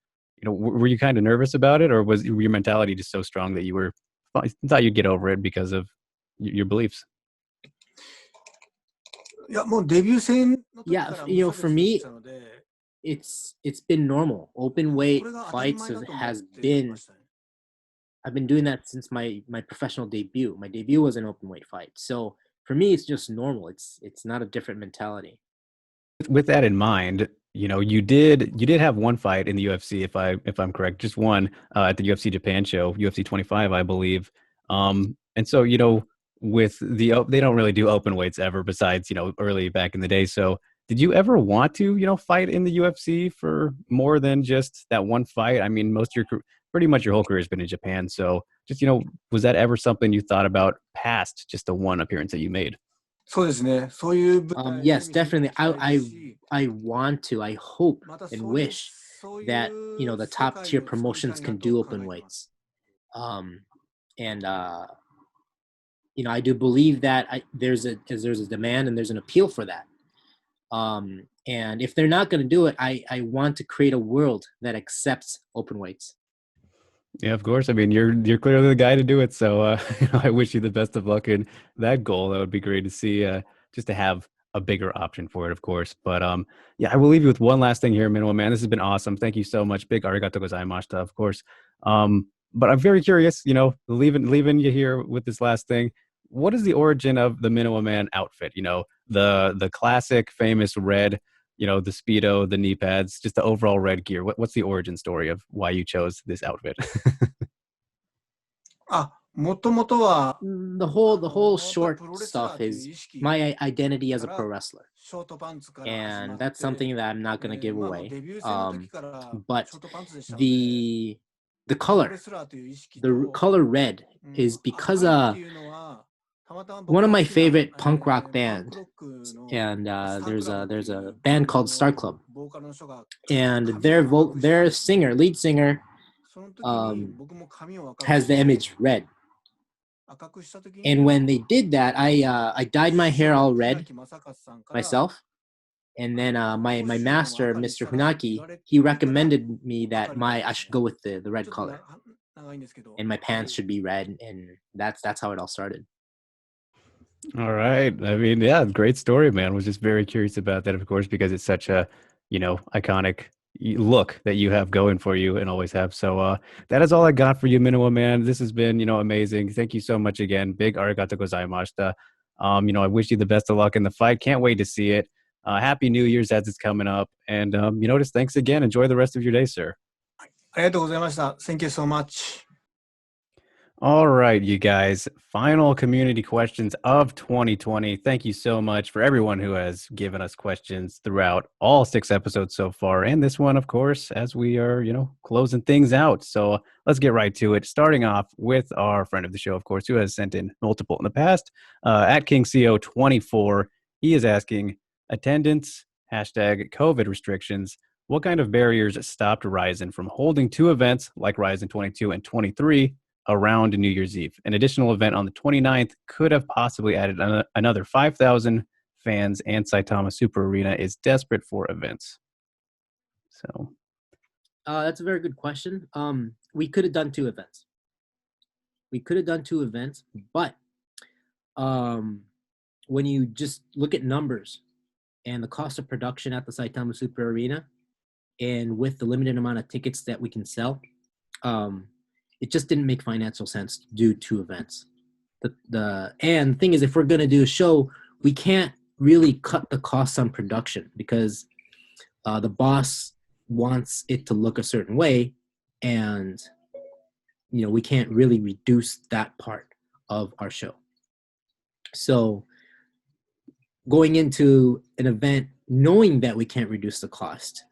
were you kind of nervous about it, or was your mentality just so strong that you thought you'd get over it because of your beliefs? いや、もうデビュー戦の時 Yeah, から you 無 know, 差 for 別でし me, たので、 it's been normal. Open こ weight れが当たり fights 前だと思っ has ていま been. したね。 I've been doing that since my professional debut. My debut was an open weight fight. So for me, it's just normal. It's not a different mentality. With that in mind, you did have one fight in the UFC, if I'm correct, just one at the UFC Japan show, UFC 25, I believe. And so with they don't really do open weights ever, besides early back in the day. So did you ever want to fight in the UFC for more than just that one fight? I mean, pretty much your whole career has been in Japan. So just was that ever something you thought about past just the one appearance that you made? そうですね。そういう舞台で見 Yes, せてい definitely. きたいですし、 I want to. I hope また and そういう wish that, you know, the top tier promotions can do open weights. And you know, I do believe that there's a demand and there's an appeal for that. And if they're not going to do it, I want to create a world that accepts open weights. Yeah, of course. I mean, you're clearly the guy to do it. So you know, I wish you the best of luck in that goal. That would be great to see, just to have a bigger option for it, of course. But yeah, I will leave you with one last thing here, Minowaman. This has been awesome. Thank you so much. Big arigato gozaimashita, of course. But I'm very curious, you know, leaving you here with this last thing. What is the origin of the Minowaman outfit? You know, the classic, famous red, you know, the Speedo, the knee pads, just the overall red gear. What's the origin story of why you chose this outfit? The whole short stuff is my identity as a pro wrestler, and that's something that I'm not going to give away. But the color red is because one of my favorite punk rock bands, and there's a band called Star Club, and their lead singer has the image red. And when they did that, I dyed my hair all red myself. And then my master, Mr. Funaki, he recommended me that I should go with the red color, and my pants should be red, and that's how it all started. All right. I mean, yeah, great story, man. Was just very curious about that, of course, because it's such a, you know, iconic look that you have going for you and always have. So that is all I got for you, Minowaman. This has been, you know, amazing. Thank you so much again. Big arigato gozaimashita. You know, I wish you the best of luck in the fight. Can't wait to see it. Happy New Year's as it's coming up. And, you know, just thanks again. Enjoy the rest of your day, sir. Thank you so much. All right, you guys, final community questions of 2020. Thank you so much for everyone who has given us questions throughout all 6 episodes so far. And this one, of course, as we are, you know, closing things out. So let's get right to it. Starting off with our friend of the show, of course, who has sent in multiple in the past, at KingCO24. He is asking, attendance, hashtag COVID restrictions. What kind of barriers stopped RIZIN from holding 2 events like RIZIN 22 and 23 around New Year's Eve? An additional event on the 29th could have possibly added another 5,000 fans, and Saitama Super Arena is desperate for events. So that's a very good question. We could have done 2 events. But when you just look at numbers and the cost of production at the Saitama Super Arena, and with the limited amount of tickets that we can sell, it just didn't make financial sense to do 2 events. And the thing is, if we're going to do a show, we can't really cut the costs on production because the boss wants it to look a certain way, and you know, we can't really reduce that part of our show. So going into an event knowing that we can't reduce the cost,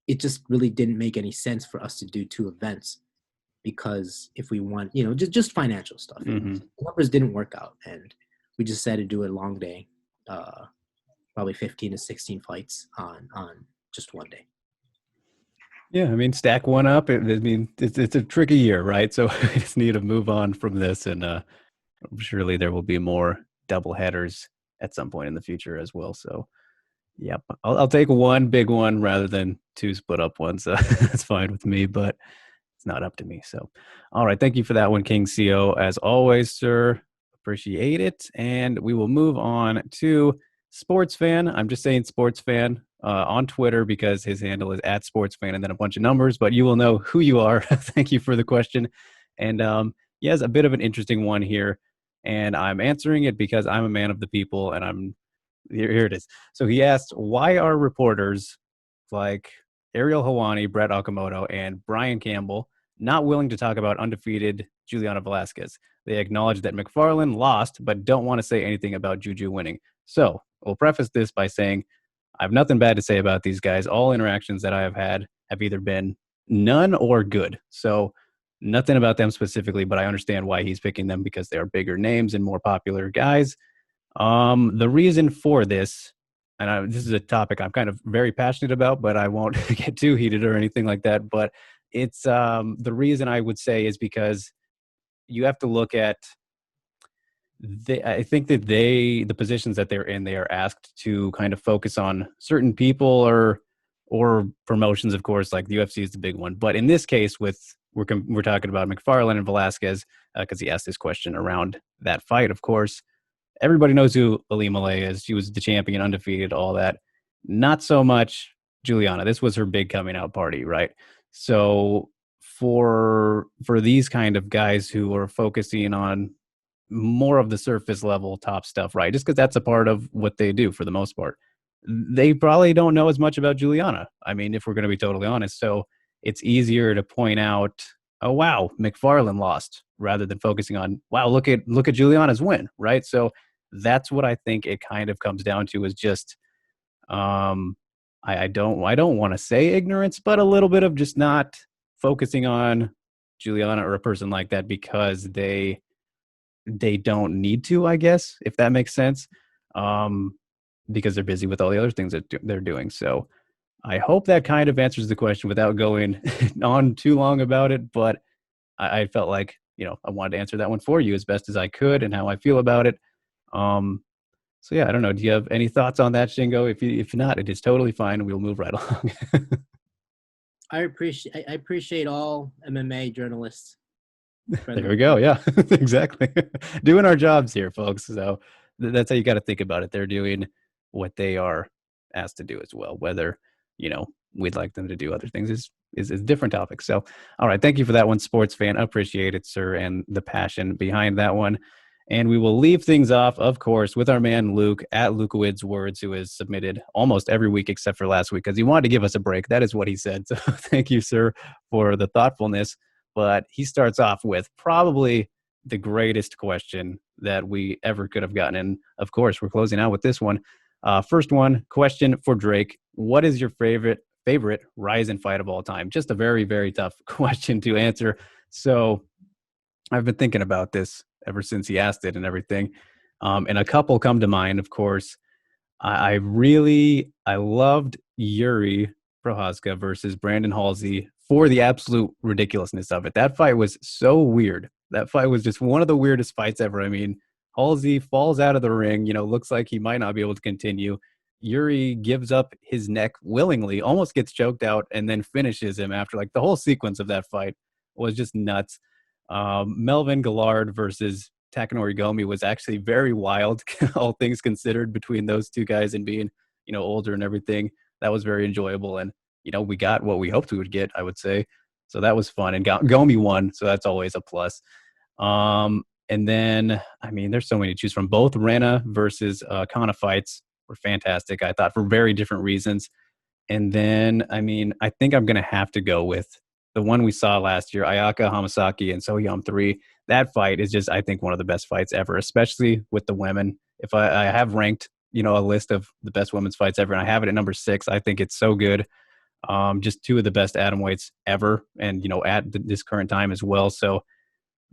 it just really didn't make any sense for us to do 2 events. Because if we want, you know, just financial stuff, mm-hmm. The numbers didn't work out, and we just decided to do a long day, probably 15 to 16 fights on just one day. Yeah, I mean, stack one up. It's a tricky year, right? So we just need to move on from this, and surely there will be more double headers at some point in the future as well. So, yep, I'll take one big one rather than 2 split up ones. That's fine with me, but it's not up to me. So, all right. Thank you for that one, King CO. As always, sir, appreciate it. And we will move on to Sports Fan. I'm just saying Sports Fan on Twitter because his handle is at Sports Fan and then a bunch of numbers, but you will know who you are. Thank you for the question. And he has a bit of an interesting one here. And I'm answering it because I'm a man of the people, and here it is. So he asked, why are reporters like Ariel Helwani, Brett Okamoto, and Brian Campbell not willing to talk about undefeated Juliana Velasquez? They acknowledge that McFarlane lost, but don't want to say anything about Juju winning. So we'll preface this by saying I have nothing bad to say about these guys. All interactions that I have had have either been none or good. So nothing about them specifically, but I understand why he's picking them because they are bigger names and more popular guys. The reason for this, this is a topic I'm kind of very passionate about, but I won't get too heated or anything like that. But it's the reason I would say is because you have to look at I think that the positions that they're in, they are asked to kind of focus on certain people or promotions, of course, like the UFC is the big one. But in this case, we're talking about McFarlane and Velasquez because he asked this question around that fight. Of course, everybody knows who Ali Malay is. She was the champion, undefeated, all that. Not so much Juliana. This was her big coming out party, right? So for these kind of guys who are focusing on more of the surface level top stuff, right? Just because that's a part of what they do for the most part. They probably don't know as much about Juliana. I mean, if we're going to be totally honest. So it's easier to point out, oh, wow, McFarlane lost rather than focusing on, wow, look at Juliana's win, right? So that's what I think it kind of comes down to is just, I don't want to say ignorance, but a little bit of just not focusing on Juliana or a person like that because they don't need to, I guess, if that makes sense, because they're busy with all the other things that they're doing. So I hope that kind of answers the question without going on too long about it. But I felt like, I wanted to answer that one for you as best as I could and how I feel about it. So yeah, I don't know. Do you have any thoughts on that, Shingo? If not, it is totally fine. We'll move right along. I appreciate all MMA journalists. There we go. Yeah, exactly. Doing our jobs here, folks. So that's how you got to think about it. They're doing what they are asked to do as well. Whether, we'd like them to do other things is a different topic. So, all right. Thank you for that one, sports fan. Appreciate it, sir. And the passion behind that one. And we will leave things off, of course, with our man Luke at Lukowid's Words, who has submitted almost every week except for last week because he wanted to give us a break. That is what he said. So thank you, sir, for the thoughtfulness. But he starts off with probably the greatest question that we ever could have gotten. And of course, we're closing out with this one. First one, question for Drake. What is your favorite RIZIN fight of all time? Just a very, very tough question to answer. So I've been thinking about this ever since he asked it and everything. And a couple come to mind, of course. I loved Yuri Prochazka versus Brandon Halsey for the absolute ridiculousness of it. That fight was so weird. That fight was just one of the weirdest fights ever. I mean, Halsey falls out of the ring, looks like he might not be able to continue. Yuri gives up his neck willingly, almost gets choked out, and then finishes him after. Like, the whole sequence of that fight was just nuts. Melvin Gillard versus Takanori Gomi was actually very wild, all things considered, between those two guys and being, older and everything. That was very enjoyable. And, we got what we hoped we would get, I would say. So that was fun. And Gomi won, so that's always a plus. And then, I mean, there's so many to choose from. Both Rena versus Kanna fights were fantastic, I thought, for very different reasons. And then, I mean, I think I'm going to have to go with the one we saw last year, Ayaka Hamasaki and Sohyam 3. That fight is just, I think, one of the best fights ever, especially with the women. If I have ranked, a list of the best women's fights ever, and I have it at number 6, I think it's so good. Just two of the best atomweights ever, and, at this current time as well. So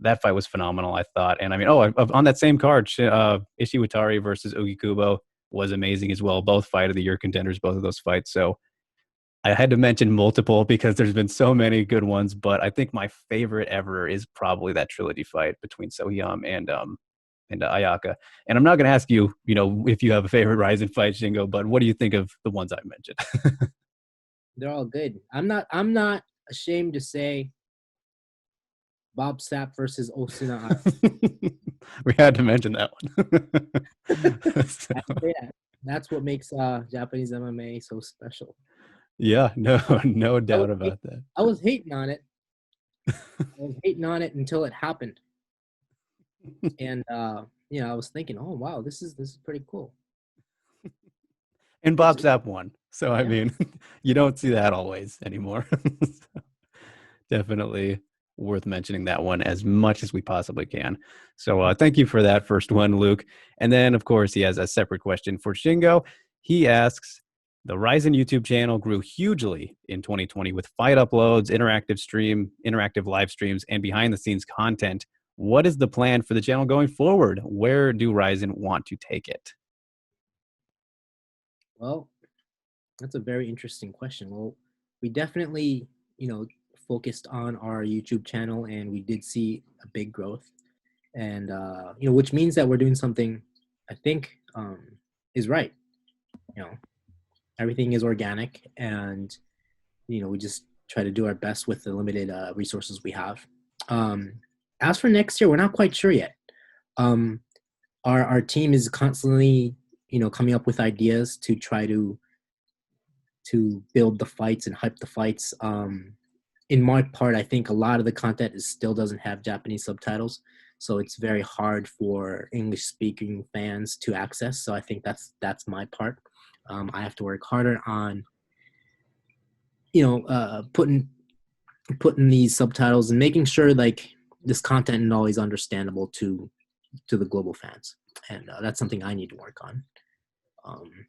that fight was phenomenal, I thought. And I mean, on that same card, Ishiwatari versus Ugi Kubo was amazing as well. Both fight of the year contenders, both of those fights. So I had to mention multiple because there's been so many good ones, but I think my favorite ever is probably that trilogy fight between Sohyam and Ayaka. And I'm not going to ask you, if you have a favorite RIZIN fight, Shingo, but what do you think of the ones I mentioned? They're all good. I'm not ashamed to say Bob Sapp versus Osuna. We had to mention that one. So. That's what makes Japanese MMA so special. Yeah, no doubt about that. I was hating on it. Until it happened. And I was thinking, oh wow, this is pretty cool. And Bob Sapp won. So I mean, you don't see that always anymore. So, definitely worth mentioning that one as much as we possibly can. So thank you for that first one, Luke. And then, of course, he has a separate question for Shingo. He asks, the RIZIN YouTube channel grew hugely in 2020 with fight uploads, interactive live streams, and behind-the-scenes content. What is the plan for the channel going forward? Where do RIZIN want to take it? Well, that's a very interesting question. Well, we definitely, focused on our YouTube channel, and we did see a big growth, and which means that we're doing something I think is right. You know, everything is organic, and we just try to do our best with the limited resources we have. As for next year, we're not quite sure yet. Our team is constantly, coming up with ideas to try to build the fights and hype the fights. In my part, I think a lot of the content still doesn't have Japanese subtitles, so it's very hard for English-speaking fans to access. So I think that's my part. I have to work harder on, putting these subtitles and making sure like this content is always understandable to the global fans, and that's something I need to work on.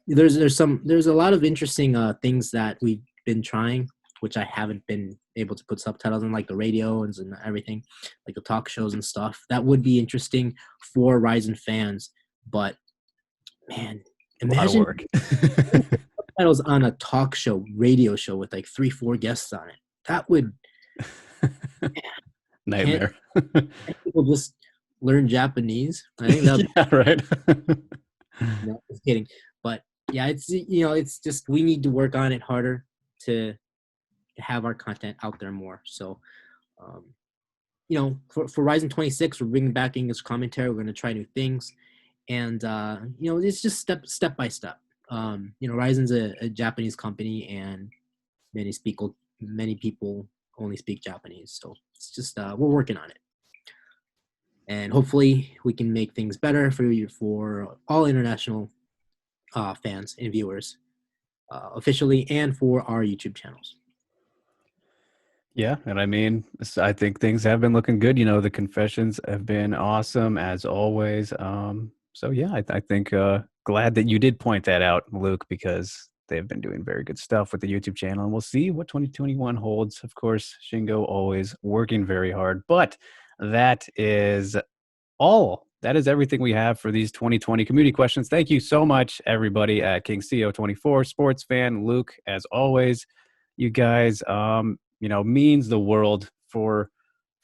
There's a lot of interesting things that we've been trying, which I haven't been able to put subtitles in, like the radios and everything, like the talk shows and stuff. That would be interesting for RIZIN fans, but man, imagine subtitles on a talk show, radio show with like 3-4 guests on it. That would nightmare. People just learn Japanese. I think that yeah, right. No, just kidding. But yeah, it's just we need to work on it harder to have our content out there more. So, for RIZIN 26, we're bringing back English commentary. We're going to try new things, and it's just step by step. RIZIN's a Japanese company, and many people only speak Japanese, so it's just we're working on it, and hopefully we can make things better for all international fans and viewers, officially, and for our YouTube channels. Yeah, and I mean, I think things have been looking good. The confessions have been awesome as always. So yeah, I think glad that you did point that out, Luke, because they've been doing very good stuff with the YouTube channel, and we'll see what 2021 holds. Of course, Shingo always working very hard, but that is all. That is everything we have for these 2020 community questions. Thank you so much, everybody at King CO24, Sports Fan, Luke, as always. You guys, means the world for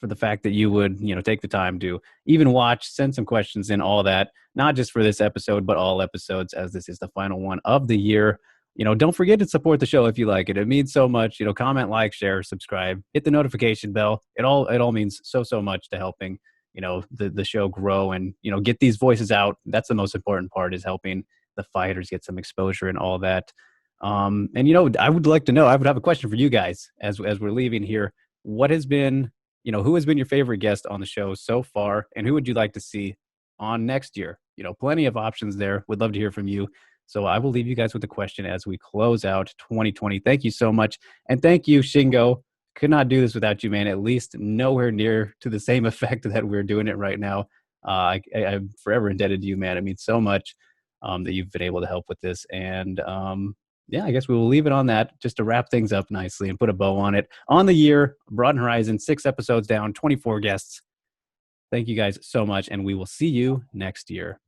the fact that you would, take the time to even watch, send some questions in, all that, not just for this episode, but all episodes, as this is the final one of the year. Don't forget to support the show if you like it. It means so much. Comment, like, share, subscribe, hit the notification bell. It all means so much to helping, the show grow and, get these voices out. That's the most important part, is helping the fighters get some exposure and all that. And I would like to know, I would have a question for you guys as we're leaving here. What has been, who has been your favorite guest on the show so far, and who would you like to see on next year? Plenty of options there. Would love to hear from you. So I will leave you guys with the question as we close out 2020. Thank you so much. And thank you, Shingo. Could not do this without you, man. At least nowhere near to the same effect that we're doing it right now. I'm forever indebted to you, man. It means so much that you've been able to help with this. And yeah, I guess we will leave it on that, just to wrap things up nicely and put a bow on it. On the year, Broadened Horizon, 6 episodes down, 24 guests. Thank you guys so much, and we will see you next year.